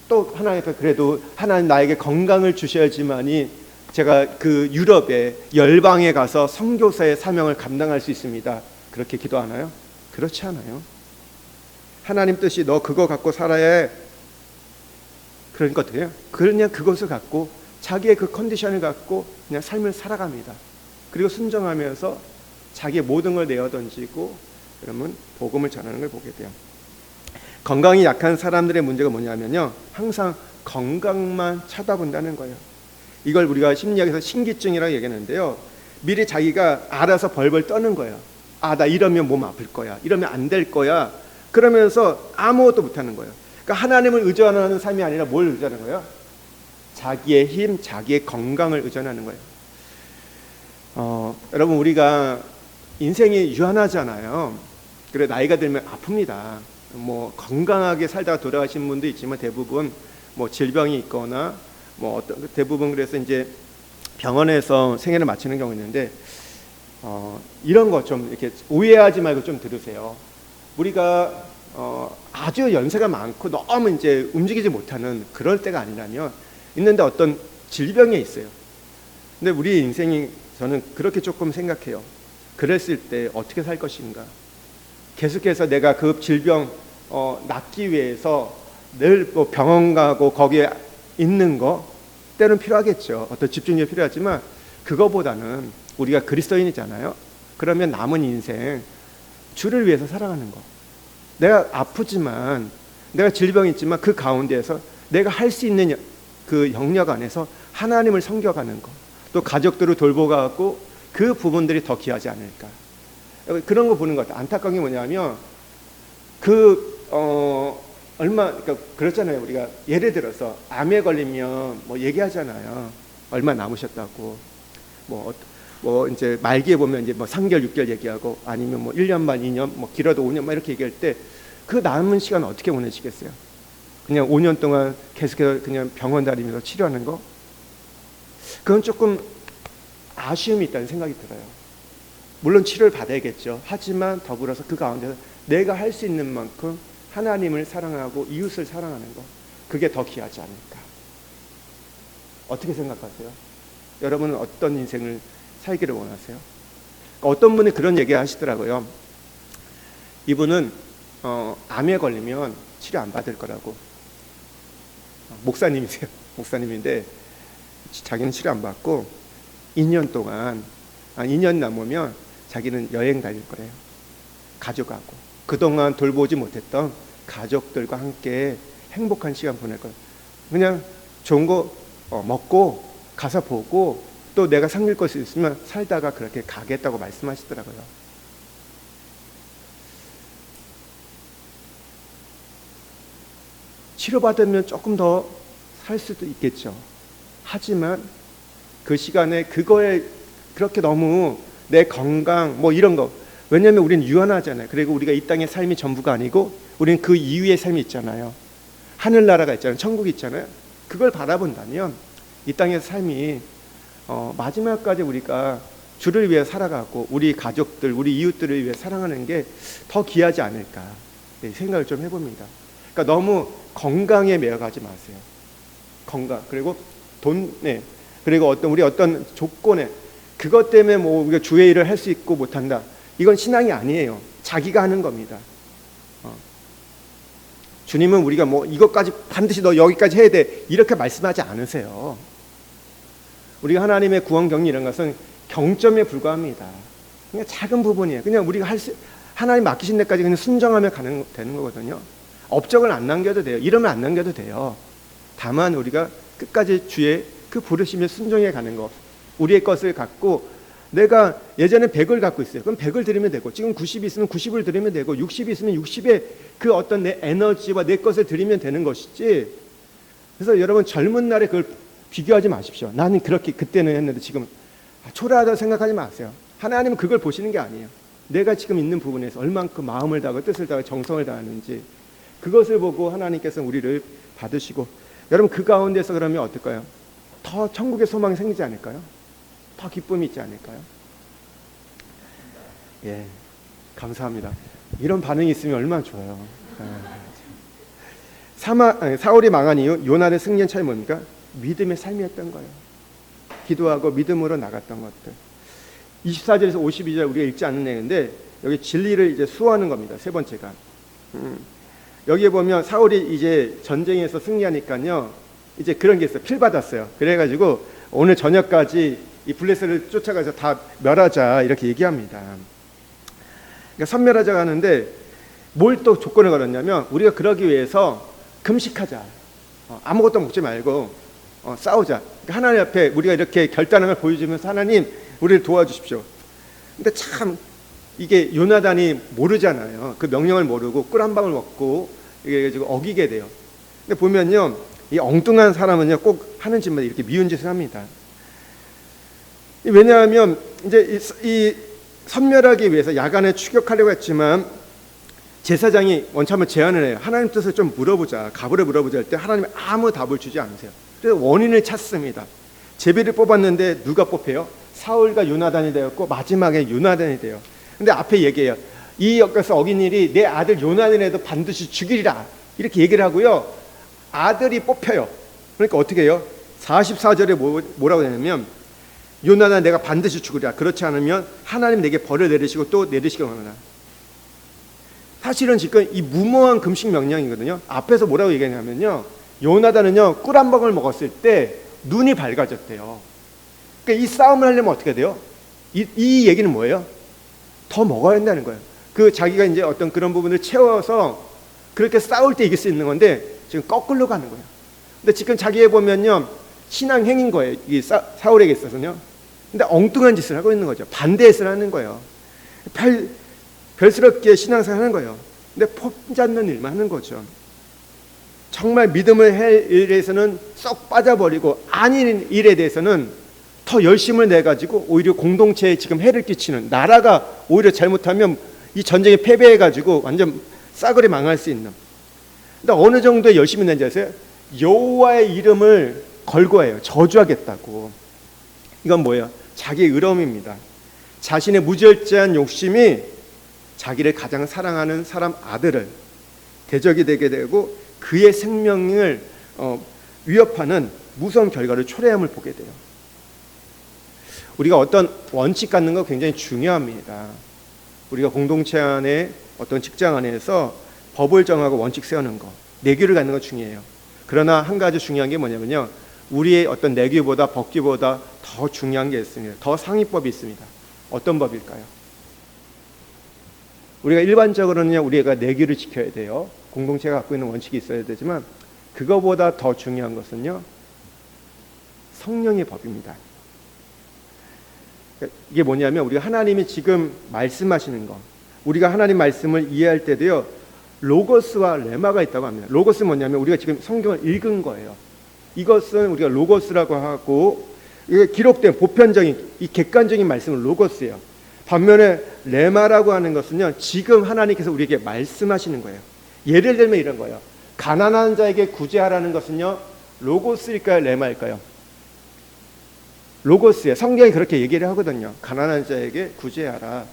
또 하나님께서 그래도 하나님 나에게 건강을 주셔야지만이 제가 그 유럽에 열방에 가서 선교사의 사명을 감당할 수 있습니다. 그렇게 기도하나요? 그렇지 않아요. 하나님 뜻이 너 그거 갖고 살아야 해. 그러니까 어떻게 해요? 그냥 그것을 갖고 자기의 그 컨디션을 갖고 그냥 삶을 살아갑니다. 그리고 순종하면서 자기의 모든 걸 내어던지고 그러면 복음을 전하는 걸 보게 돼요. 건강이 약한 사람들의 문제가 뭐냐면요, 항상 건강만 쳐다본다는 거예요. 이걸 우리가 심리학에서 신기증이라고 얘기하는데요, 미리 자기가 알아서 벌벌 떠는 거예요. 아, 나 이러면 몸 아플 거야, 이러면 안 될 거야, 그러면서 아무것도 못하는 거예요. 그러니까 하나님을 의존하는 삶이 아니라 뭘 의존하는 거예요? 자기의 힘, 자기의 건강을 의존하는 거예요. 여러분 우리가 인생이 유한하잖아요. 그래 나이가 들면 아픕니다. 뭐 건강하게 살다가 돌아가신 분도 있지만 대부분 뭐 질병이 있거나 뭐 어떤 대부분 그래서 이제 병원에서 생애를 마치는 경우 있는데, 이런 거 좀 이렇게 오해하지 말고 좀 들으세요. 우리가 아주 연세가 많고 너무 이제 움직이지 못하는 그럴 때가 아니라면 있는데 어떤 질병에 있어요. 근데 우리 인생이 저는 그렇게 조금 생각해요. 그랬을 때 어떻게 살 것인가. 계속해서 내가 그 질병 낫기 위해서 늘 뭐 병원 가고 거기에 있는 거 때는 필요하겠죠. 어떤 집중력이 필요하지만 그거보다는 우리가 그리스도인이잖아요. 그러면 남은 인생 주를 위해서 살아가는 거. 내가 아프지만 내가 질병이 있지만 그 가운데에서 내가 할 수 있는 그 영역 안에서 하나님을 섬겨가는 거. 또 가족들을 돌보가고 그 부분들이 더 귀하지 않을까. 그런 거 보는 것 같아요. 안타까운 게 뭐냐면 그러니까 그렇잖아요. 우리가 예를 들어서 암에 걸리면 뭐 얘기하잖아요. 얼마 남으셨다고. 뭐 이제 말기에 보면 이제 뭐 3개월, 6개월 얘기하고 아니면 뭐 1년 반, 2년, 뭐 길어도 5년 막 이렇게 얘기할 때 그 남은 시간 어떻게 보내시겠어요? 그냥 5년 동안 계속해서 그냥 병원 다니면서 치료하는 거? 그건 조금 아쉬움이 있다는 생각이 들어요. 물론 치료를 받아야겠죠. 하지만 더불어서 그 가운데서 내가 할 수 있는 만큼 하나님을 사랑하고 이웃을 사랑하는 거, 그게 더 귀하지 않을까. 어떻게 생각하세요? 여러분은 어떤 인생을 살기를 원하세요? 어떤 분이 그런 얘기 하시더라고요. 이분은 암에 걸리면 치료 안 받을 거라고. 목사님이세요. 목사님인데 자기는 치료 안 받고 2년 동안 2년 남으면 자기는 여행 다닐 거래요. 가족하고 그동안 돌보지 못했던 가족들과 함께 행복한 시간 보낼 거예요. 그냥 좋은 거 먹고 가서 보고 또 내가 섬길 것이 있으면 살다가 그렇게 가겠다고 말씀하시더라고요. 치료받으면 조금 더 살 수도 있겠죠. 하지만 그 시간에 그거에 그렇게 너무 내 건강 뭐 이런 거, 왜냐하면 우리는 유한하잖아요. 그리고 우리가 이 땅의 삶이 전부가 아니고 우리는 그 이후의 삶이 있잖아요. 하늘나라가 있잖아요. 천국이 있잖아요. 그걸 바라본다면 이 땅의 삶이 마지막까지 우리가 주를 위해 살아가고 우리 가족들, 우리 이웃들을 위해 사랑하는 게 더 귀하지 않을까 생각을 좀 해봅니다. 그러니까 너무 건강에 매여가지 마세요. 건강, 그리고 돈에, 그리고 우리 어떤 조건에, 그것 때문에 뭐 우리가 주의 일을 할 수 있고 못한다. 이건 신앙이 아니에요. 자기가 하는 겁니다. 주님은 우리가 뭐 이것까지 반드시 너 여기까지 해야 돼 이렇게 말씀하지 않으세요. 우리가 하나님의 구원 경리 이런 것은 경점에 불과합니다. 그냥 작은 부분이에요. 그냥 우리가 하나님 맡기신 데까지 그냥 순정하며 되는 거거든요. 업적을 안 남겨도 돼요. 이름을 안 남겨도 돼요. 다만 우리가 끝까지 주의 그 부르심에 순종해 가는 것. 우리의 것을 갖고 내가 예전에 100을 갖고 있어요. 그럼 100을 드리면 되고, 지금 90이 있으면 90을 드리면 되고, 60이 있으면 60의 그 어떤 내 에너지와 내 것을 드리면 되는 것이지. 그래서 여러분 젊은 날에 그걸 비교하지 마십시오. 나는 그렇게 그때는 했는데 지금 초라하다고 생각하지 마세요. 하나님은 그걸 보시는 게 아니에요. 내가 지금 있는 부분에서 얼만큼 마음을 다하고 뜻을 다하고 정성을 다하는지 그것을 보고 하나님께서 우리를 받으시고, 여러분 그 가운데서 그러면 어떨까요? 더 천국의 소망이 생기지 않을까요? 더 기쁨이 있지 않을까요? 예, 감사합니다. 이런 반응이 있으면 얼마나 좋아요. 사울이 망한 이유, 요나의 승리의 차이 뭡니까? 믿음의 삶이었던 거예요. 기도하고 믿음으로 나갔던 것들. 24절에서 52절 우리가 읽지 않는 내용인데 여기 진리를 이제 수호하는 겁니다. 세 번째가. 여기에 보면 사울이 이제 전쟁에서 승리하니까요. 이제 그런 게 있어요. 필 받았어요. 그래가지고 오늘 저녁까지 이 블레셋을 쫓아가서 다 멸하자 이렇게 얘기합니다. 그러니까 선멸하자고 하는데 뭘 또 조건을 걸었냐면 우리가 그러기 위해서 금식하자. 아무것도 먹지 말고 싸우자. 그러니까 하나님 앞에 우리가 이렇게 결단을 보여주면서 하나님 우리를 도와주십시오. 근데 참 이게 요나단이 모르잖아요. 그 명령을 모르고 꿀 한 방울 먹고 이게 지금 어기게 돼요. 근데 보면요, 이 엉뚱한 사람은요 꼭 하는 짓마다 이렇게 미운 짓을 합니다. 왜냐하면 이제 이 선멸하기 위해서 야간에 추격하려고 했지만 제사장이 원체 한번 제안을 해요. 하나님 뜻을 좀 물어보자, 가불에 물어보자 할 때 하나님이 아무 답을 주지 않으세요. 그래서 원인을 찾습니다. 제비를 뽑았는데 누가 뽑혀요? 사울과 요나단이 되었고 마지막에 요나단이 돼요. 근데 앞에 얘기해요. 이 역에서 어긴 일이 내 아들 요나단에도 반드시 죽이리라 이렇게 얘기를 하고요. 아들이 뽑혀요. 그러니까 어떻게 해요? 44절에 뭐라고 되냐면 요나단 내가 반드시 죽으리라. 그렇지 않으면 하나님 내게 벌을 내리시고 또 내리시기를 원하나. 사실은 지금 이 무모한 금식 명령이거든요. 앞에서 뭐라고 얘기하냐면요, 요나단은요 꿀 한 방울 먹었을 때 눈이 밝아졌대요. 그러니까 이 싸움을 하려면 어떻게 돼요? 이 얘기는 뭐예요? 더 먹어야 한다는 거예요. 그 자기가 이제 어떤 그런 부분을 채워서 그렇게 싸울 때 이길 수 있는 건데 지금 거꾸로 가는 거예요. 근데 지금 자기에 보면요 신앙 행인 거예요. 이 사울에게 있어서는요. 근데 엉뚱한 짓을 하고 있는 거죠. 반대짓을 하는 거예요. 별스럽게 신앙생활 하는 거예요. 근데 폼잡는 일만 하는 거죠. 정말 믿음을 할 일에서는 쏙 빠져버리고 아닌 일에 대해서는 더 열심을 내가지고 오히려 공동체에 지금 해를 끼치는, 나라가 오히려 잘못하면 이 전쟁에 패배해가지고 완전 싸그리 망할 수 있는. 근데 어느 정도의 열심히 낸지 아세요? 여호와의 이름을 걸고 해요. 저주하겠다고. 이건 뭐예요? 자기의 의로움입니다. 자신의 무절제한 욕심이 자기를 가장 사랑하는 사람 아들을 대적이 되게 되고 그의 생명을 위협하는 무서운 결과를 초래함을 보게 돼요. 우리가 어떤 원칙 갖는 거 굉장히 중요합니다. 우리가 공동체 안에 어떤 직장 안에서 법을 정하고 원칙 세우는 거, 내규를 갖는 거 중요해요. 그러나 한 가지 중요한 게 뭐냐면요, 우리의 어떤 내규보다 법규보다 더 중요한 게 있습니다. 더 상위법이 있습니다. 어떤 법일까요? 우리가 일반적으로는 우리가 내규를 지켜야 돼요. 공동체가 갖고 있는 원칙이 있어야 되지만 그거보다 더 중요한 것은요, 성령의 법입니다. 이게 뭐냐면 우리가 하나님이 지금 말씀하시는 거, 우리가 하나님 말씀을 이해할 때도요 로고스와 레마가 있다고 합니다. 로고스는 뭐냐면 우리가 지금 성경을 읽은 거예요. 이것은 우리가 로고스라고 하고, 이게 기록된 보편적인 이 객관적인 말씀은 로고스예요. 반면에 레마라고 하는 것은요 지금 하나님께서 우리에게 말씀하시는 거예요. 예를 들면 이런 거예요. 가난한 자에게 구제하라는 것은요 로고스일까요, 레마일까요? 로고스예요. 성경이 그렇게 얘기를 하거든요. 가난한 자에게 구제하라.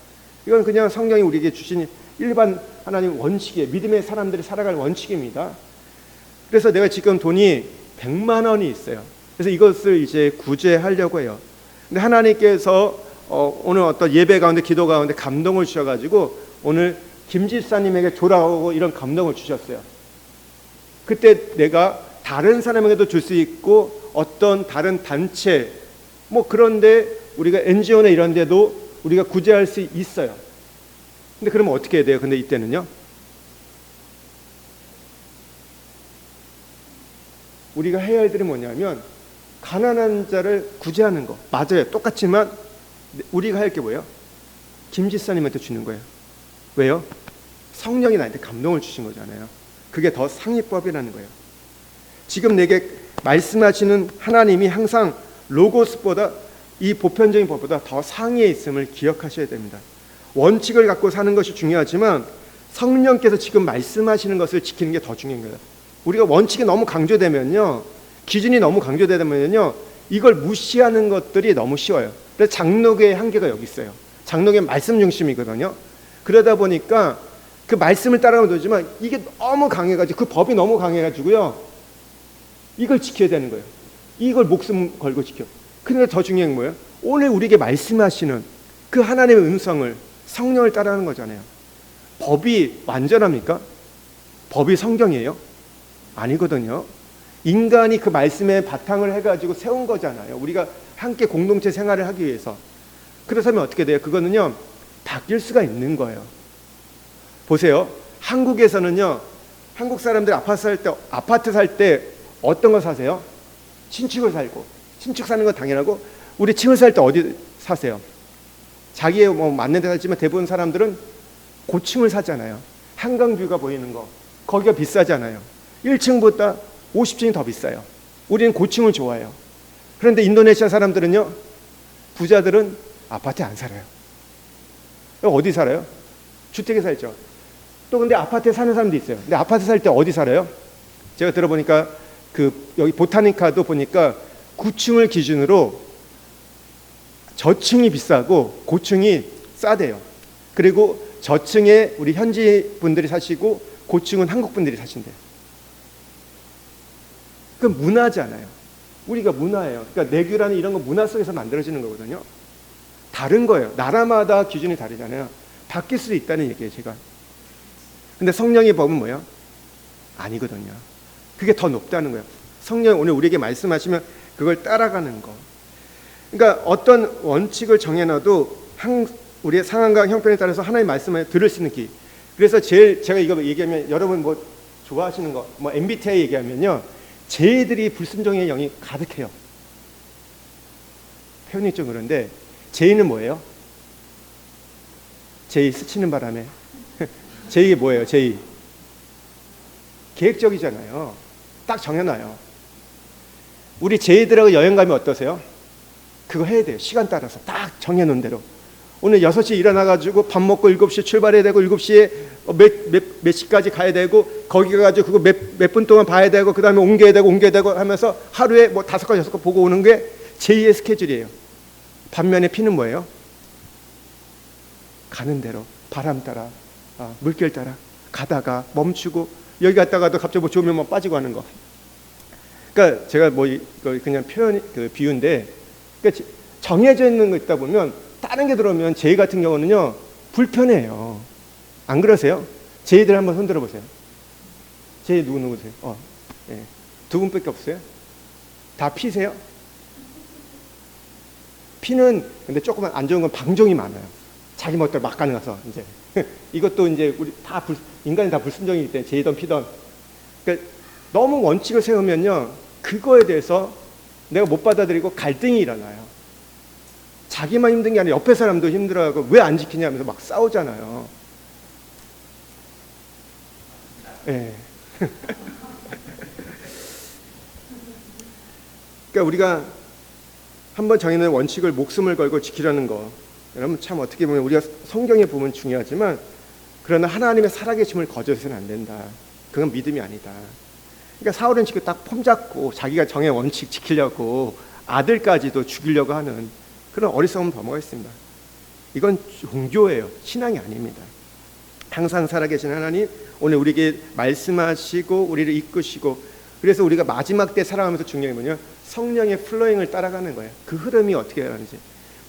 이건 그냥 성경이 우리에게 주신 일반 하나님 원칙이에요. 믿음의 사람들이 살아갈 원칙입니다. 그래서 내가 지금 돈이 100만 원이 있어요. 그래서 이것을 이제 구제하려고 해요. 근데 하나님께서 오늘 어떤 예배 가운데, 기도 가운데 감동을 주셔가지고 오늘 김 집사님에게 돌아오고 이런 감동을 주셨어요. 그때 내가 다른 사람에게도 줄 수 있고 어떤 다른 단체 그런데 우리가 NGO나 이런 데도 우리가 구제할 수 있어요. 근데 그러면 어떻게 해야 돼요? 근데 이때는요 우리가 해야 할 일이 뭐냐면 가난한 자를 구제하는 거 맞아요. 똑같지만 우리가 할 게 뭐예요? 김 지사님한테 주는 거예요. 왜요? 성령이 나한테 감동을 주신 거잖아요. 그게 더 상위법이라는 거예요. 지금 내게 말씀하시는 하나님이 항상 로고스보다, 이 보편적인 법보다 더 상위에 있음을 기억하셔야 됩니다. 원칙을 갖고 사는 것이 중요하지만 성령께서 지금 말씀하시는 것을 지키는 게 더 중요한 거예요. 우리가 원칙이 너무 강조되면요, 기준이 너무 강조되면요, 이걸 무시하는 것들이 너무 쉬워요. 그래서 장로교의 한계가 여기 있어요. 장로교의 말씀 중심이거든요. 그러다 보니까 그 말씀을 따라가면 되지만 이게 너무 강해가지고, 그 법이 너무 강해가지고요, 이걸 지켜야 되는 거예요. 이걸 목숨 걸고 지켜. 근데 더 중요한 게 뭐예요? 오늘 우리에게 말씀하시는 그 하나님의 음성을, 성령을 따라하는 거잖아요. 법이 완전합니까? 법이 성경이에요? 아니거든요. 인간이 그 말씀에 바탕을 해가지고 세운 거잖아요. 우리가 함께 공동체 생활을 하기 위해서. 그렇다면 어떻게 돼요? 그거는요 바뀔 수가 있는 거예요. 보세요. 한국에서는요, 한국 사람들 아파트 살 때 어떤 거 사세요? 신축을 살고, 신축 사는 건 당연하고, 우리 층을 살 때 어디 사세요? 자기의 맞는 데 살지만 대부분 사람들은 고층을 사잖아요. 한강뷰가 보이는 거, 거기가 비싸잖아요. 1층보다 50층이 더 비싸요. 우리는 고층을 좋아해요. 그런데 인도네시아 사람들은요, 부자들은 아파트에 안 살아요. 어디 살아요? 주택에 살죠. 또 근데 아파트에 사는 사람도 있어요. 근데 아파트 살 때 어디 살아요? 제가 들어보니까 여기 보타니카도 보니까 9층을 기준으로 저층이 비싸고 고층이 싸대요. 그리고 저층에 우리 현지 분들이 사시고 고층은 한국 분들이 사신대요. 그건 문화잖아요. 우리가 문화예요. 그러니까 내규라는 이런 거 문화 속에서 만들어지는 거거든요. 다른 거예요. 나라마다 기준이 다르잖아요. 바뀔 수도 있다는 얘기예요, 제가. 근데 성령의 법은 뭐예요? 아니거든요. 그게 더 높다는 거예요. 성령 오늘 우리에게 말씀하시면 그걸 따라가는 거. 그러니까 어떤 원칙을 정해놔도 우리의 상황과 형편에 따라서 하나님의 말씀을 들을 수 있는 기. 그래서 제가 이거 얘기하면 여러분 뭐 좋아하시는 거, 뭐 MBTI 얘기하면요, 쟤들이 불순종의 영이 가득해요. 표현이 좀 그런데 J는 뭐예요? J 스치는 바람에 J가 뭐예요? J 계획적이잖아요. 딱 정해놔요. 우리 J들하고 여행 가면 어떠세요? 그거 해야 돼요. 시간 따라서 딱 정해놓은 대로. 오늘 6시 일어나가지고 밥 먹고 7시 출발해야 되고 7시에 몇 시까지 가야 되고 거기 가가지고 그거 몇 분 동안 봐야 되고 그 다음에 옮겨야 되고 하면서 하루에 뭐 5건 6건 보고 오는 게 제2의 스케줄이에요. 반면에 P는 뭐예요? 가는 대로 바람 따라 물결 따라 가다가 멈추고 여기 갔다가도 갑자기 뭐 좋으면 뭐 빠지고 하는 거. 그러니까 제가 뭐 그냥 비유인데, 그러니까 정해져 있는 거 있다 보면 다른 게 들어오면 제 같은 경우는요 불편해요. 안 그러세요? 제이들 한번 손 들어보세요. 제이 누구세요? 예. 두 분밖에 없어요? 다 P세요? P는 근데 조금 안 좋은 건 방종이 많아요. 자기 멋대로 막 가는 가서 이제 이것도 이제 우리 인간이 다 불순종이기 때문에 제이든 P든, 그러니까 너무 원칙을 세우면요 그거에 대해서 내가 못 받아들이고 갈등이 일어나요. 자기만 힘든 게 아니라 옆에 사람도 힘들어하고 왜 안 지키냐 하면서 막 싸우잖아요. 예. 그러니까 우리가 한번 정해놓은 원칙을 목숨을 걸고 지키려는 거, 여러분 참 어떻게 보면 우리가 성경에 보면 중요하지만 그러나 하나님의 살아계심을 거절해서는 안 된다. 그건 믿음이 아니다. 그러니까 사울은 지금 딱 폼 잡고 자기가 정해 원칙 지키려고 아들까지도 죽이려고 하는 그런 어리석은 범어가 있습니다. 이건 종교예요. 신앙이 아닙니다. 항상 살아계신 하나님, 오늘 우리에게 말씀하시고 우리를 이끄시고, 그래서 우리가 마지막 때 살아가면서 중요한 게 뭐냐, 성령의 플로잉을 따라가는 거예요. 그 흐름이 어떻게 하는지.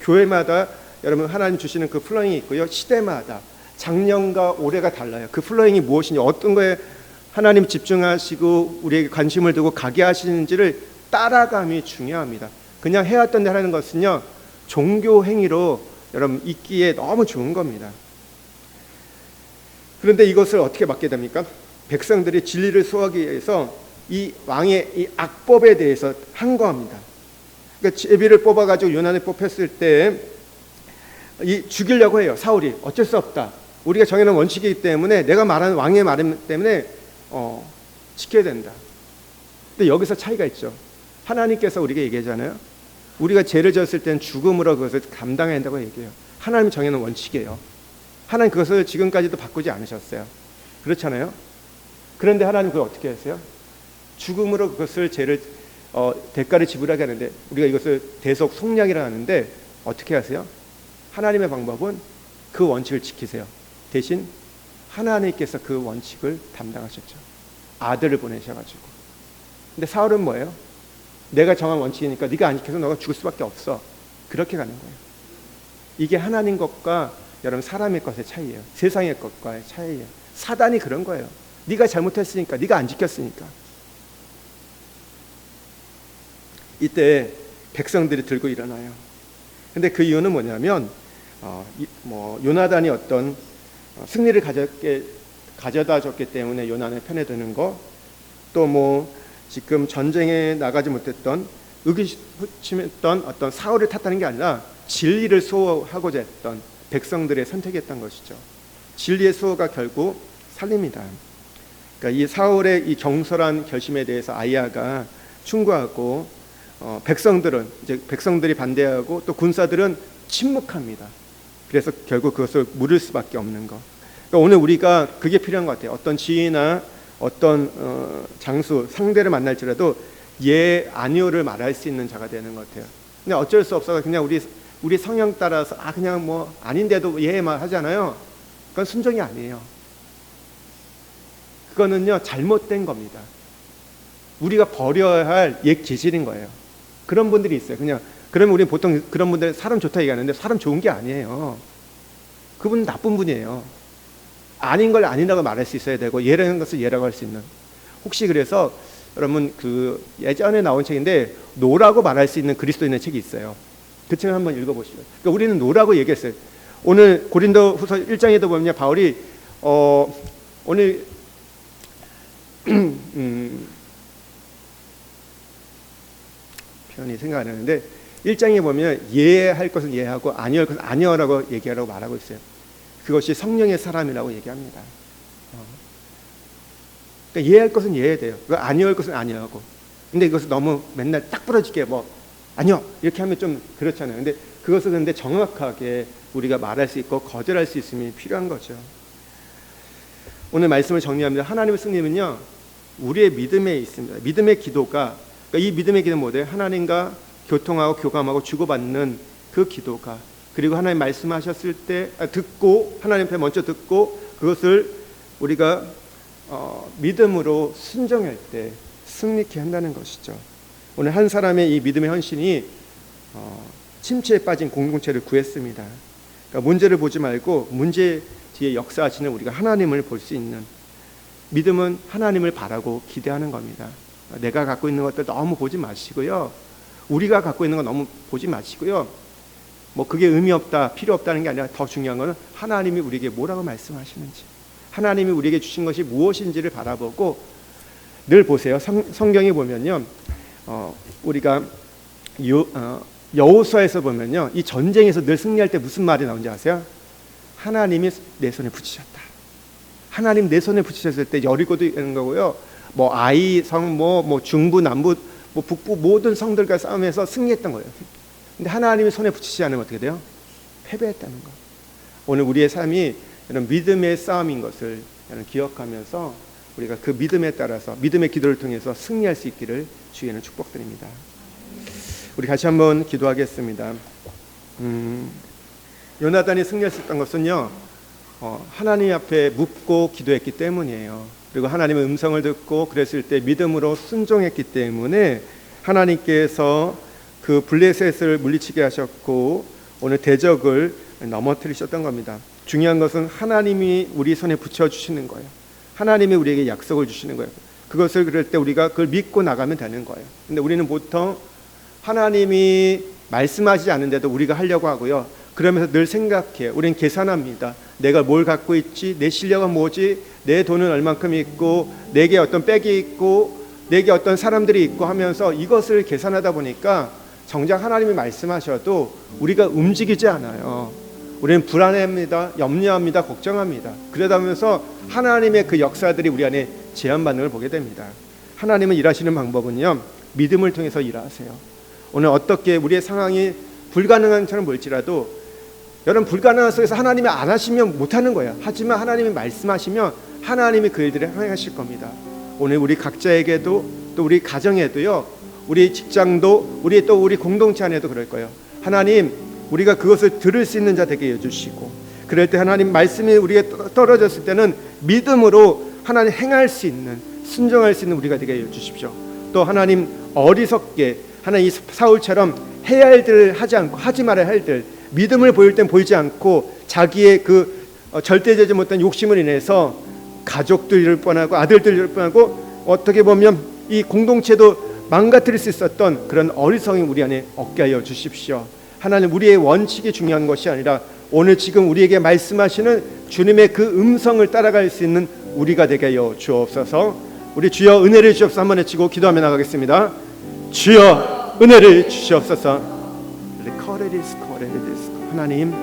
교회마다 여러분 하나님 주시는 그 플로잉이 있고요. 시대마다 작년과 올해가 달라요. 그 플로잉이 무엇이냐, 어떤 거에 하나님 집중하시고 우리에게 관심을 두고 가게 하시는지를 따라감이 중요합니다. 그냥 해왔던 대로 하는 것은요 종교 행위로 여러분 있기에 너무 좋은 겁니다. 그런데 이것을 어떻게 막게 됩니까? 백성들이 진리를 소화하기 위해서 이 왕의 이 악법에 대해서 항거합니다. 그러니까 제비를 뽑아가지고 요난을 뽑혔을 때 이 죽이려고 해요. 사울이 어쩔 수 없다. 우리가 정해놓은 원칙이기 때문에 내가 말하는 왕의 말 때문에 지켜야 된다. 근데 여기서 차이가 있죠. 하나님께서 우리에게 얘기하잖아요. 우리가 죄를 지었을 때는 죽음으로 그것을 감당해야 한다고 얘기해요. 하나님이 정해놓은 원칙이에요. 하나님 그것을 지금까지도 바꾸지 않으셨어요. 그렇잖아요. 그런데 하나님 그걸 어떻게 하세요? 죽음으로 그것을 죄를 대가를 지불하게 하는데, 우리가 이것을 대속 속량이라 하는데 어떻게 하세요? 하나님의 방법은 그 원칙을 지키세요. 대신 하나님께서 그 원칙을 담당하셨죠. 아들을 보내셔가지고. 근데 사울은 뭐예요? 내가 정한 원칙이니까 네가 안 지켜서 너가 죽을 수밖에 없어. 그렇게 가는 거예요. 이게 하나님 것과 여러분 사람의 것의 차이예요. 세상의 것과의 차이예요. 사단이 그런 거예요. 네가 잘못했으니까, 네가 안 지켰으니까. 이때 백성들이 들고 일어나요. 근데 그 이유는 뭐냐면 요나단이 어떤 승리를 가져다 줬기 때문에 요나단의 편에 드는 거, 또 지금 전쟁에 나가지 못했던 의기소침했던 어떤 사울을 탓하는 게 아니라 진리를 수호하고자 했던 백성들의 선택이었던 것이죠. 진리의 수호가 결국 살립니다. 그러니까 이 사울의 이 경솔한 결심에 대해서 아이야가 충고하고, 백성들이 반대하고 또 군사들은 침묵합니다. 그래서 결국 그것을 물을 수밖에 없는 거. 그러니까 오늘 우리가 그게 필요한 것 같아요. 어떤 지위나 어떤 장수, 상대를 만날지라도 예, 아니오를 말할 수 있는 자가 되는 것 같아요. 근데 어쩔 수 없어서 그냥 우리 성향 따라서 그냥 아닌데도 예 말하잖아요. 그건 순종이 아니에요. 그거는요 잘못된 겁니다. 우리가 버려야 할 옛 기질인 거예요. 그런 분들이 있어요. 그냥 그러면 우리 보통 그런 분들 사람 좋다 얘기하는데 사람 좋은 게 아니에요. 그분은 나쁜 분이에요. 아닌 걸 아니라고 말할 수 있어야 되고 예라는 것을 예라고 할 수 있는. 혹시 그래서 여러분 그 예전에 나온 책인데 노라고 말할 수 있는 그리스도인의 책이 있어요. 그 책을 한번 읽어보시죠. 그러니까 우리는 노라고 얘기했어요. 오늘 고린도후서 1장에도 보면 바울이 오늘 표현이 생각 안 나는데 1장에 보면 예할 것은 예하고 아니할 것은 아니하라고 얘기하라고 말하고 있어요. 그것이 성령의 사람이라고 얘기합니다. 그러니까 예할 것은 예해야 돼요. 아니할 것은 아니하고. 근데 이것을 너무 맨날 딱 부러지게 뭐 아니요 이렇게 하면 좀 그렇잖아요. 근데 그것을 근데 정확하게 우리가 말할 수 있고 거절할 수 있음이 필요한 거죠. 오늘 말씀을 정리합니다. 하나님의 승리는요 우리의 믿음에 있습니다. 믿음의 기도가 그러니까 이 믿음의 기도는 뭐예요? 하나님과 교통하고 교감하고 주고받는 그 기도가 그리고 하나님 말씀하셨을 때 듣고 하나님 앞에 먼저 듣고 그것을 우리가 믿음으로 순종할 때 승리케 한다는 것이죠. 오늘 한 사람의 이 믿음의 헌신이 침체에 빠진 공동체를 구했습니다. 그러니까 문제를 보지 말고 문제 뒤에 역사하시는 우리가 하나님을 볼 수 있는 믿음은 하나님을 바라고 기대하는 겁니다. 내가 갖고 있는 것들 너무 보지 마시고요. 우리가 갖고 있는 거 너무 보지 마시고요. 뭐 그게 의미 없다, 필요 없다는 게 아니라 더 중요한 것은 하나님이 우리에게 뭐라고 말씀하시는지, 하나님이 우리에게 주신 것이 무엇인지를 바라보고 늘 보세요. 성경에 보면요, 우리가 여호수아에서 보면요, 이 전쟁에서 늘 승리할 때 무슨 말이 나오는지 아세요? 하나님이 내 손에 붙이셨다. 하나님 내 손에 붙이셨을 때 여리고도 있는 거고요. 뭐 아이 성, 뭐 중부, 남부, 뭐 북부 모든 성들과 싸움에서 승리했던 거예요. 근데 하나님이 손에 붙이지 않으면 어떻게 돼요? 패배했다는 거. 오늘 우리의 삶이 이런 믿음의 싸움인 것을 기억하면서 우리가 그 믿음에 따라서 믿음의 기도를 통해서 승리할 수 있기를 주의는 축복드립니다. 우리 같이 한번 기도하겠습니다. 요나단이 승리할 수 있던 것은요, 하나님 앞에 묻고 기도했기 때문이에요. 그리고 하나님의 음성을 듣고 그랬을 때 믿음으로 순종했기 때문에 하나님께서 그 블레셋을 물리치게 하셨고 오늘 대적을 넘어뜨리셨던 겁니다. 중요한 것은 하나님이 우리 손에 붙여주시는 거예요. 하나님이 우리에게 약속을 주시는 거예요. 그것을 그럴 때 우리가 그걸 믿고 나가면 되는 거예요. 근데 우리는 보통 하나님이 말씀하시지 않는데도 우리가 하려고 하고요. 그러면서 늘 생각해요. 우리는 계산합니다. 내가 뭘 갖고 있지? 내 실력은 뭐지? 내 돈은 얼만큼 있고 내게 어떤 백이 있고 내게 어떤 사람들이 있고 하면서 이것을 계산하다 보니까 정작 하나님이 말씀하셔도 우리가 움직이지 않아요. 우리는 불안해합니다. 염려합니다. 걱정합니다. 그러다 보면서 하나님의 그 역사들이 우리 안에 제한 반응을 보게 됩니다. 하나님은 일하시는 방법은요, 믿음을 통해서 일하세요. 오늘 어떻게 우리의 상황이 불가능한 처럼 보일지라도 여러분 불가능한 속에서 하나님이 안 하시면 못하는 거예요. 하지만 하나님이 말씀하시면 하나님이 그 일들을 행하실 겁니다. 오늘 우리 각자에게도 또 우리 가정에도요, 우리 직장도 우리 공동체 안에도 그럴 거예요. 하나님 우리가 그것을 들을 수 있는 자 되게 해주시고 그럴 때 하나님 말씀이 우리에게 떨어졌을 때는 믿음으로 하나님 행할 수 있는 순종할 수 있는 우리가 되게 해주십시오. 또 하나님 어리석게 하나님 이 사울처럼 해야 할 일을 하지 않고 하지 말아야 할 일 믿음을 보일 땐 보이지 않고 자기의 그 절대되지 못한 욕심을 인해서 가족들 잃을 뻔하고 아들들 잃을 뻔하고 어떻게 보면 이 공동체도 망가뜨릴 수 있었던 그런 어리석음이 우리 안에 없게 하여 주십시오. 하나님 우리의 원칙이 중요한 것이 아니라 오늘 지금 우리에게 말씀하시는 주님의 그 음성을 따라갈 수 있는 우리가 되게 하여 주옵소서. 우리 주여 은혜를 주옵소서. 한번 외치고 기도하며 나가겠습니다. 주여 은혜를 주시옵소서. 하나님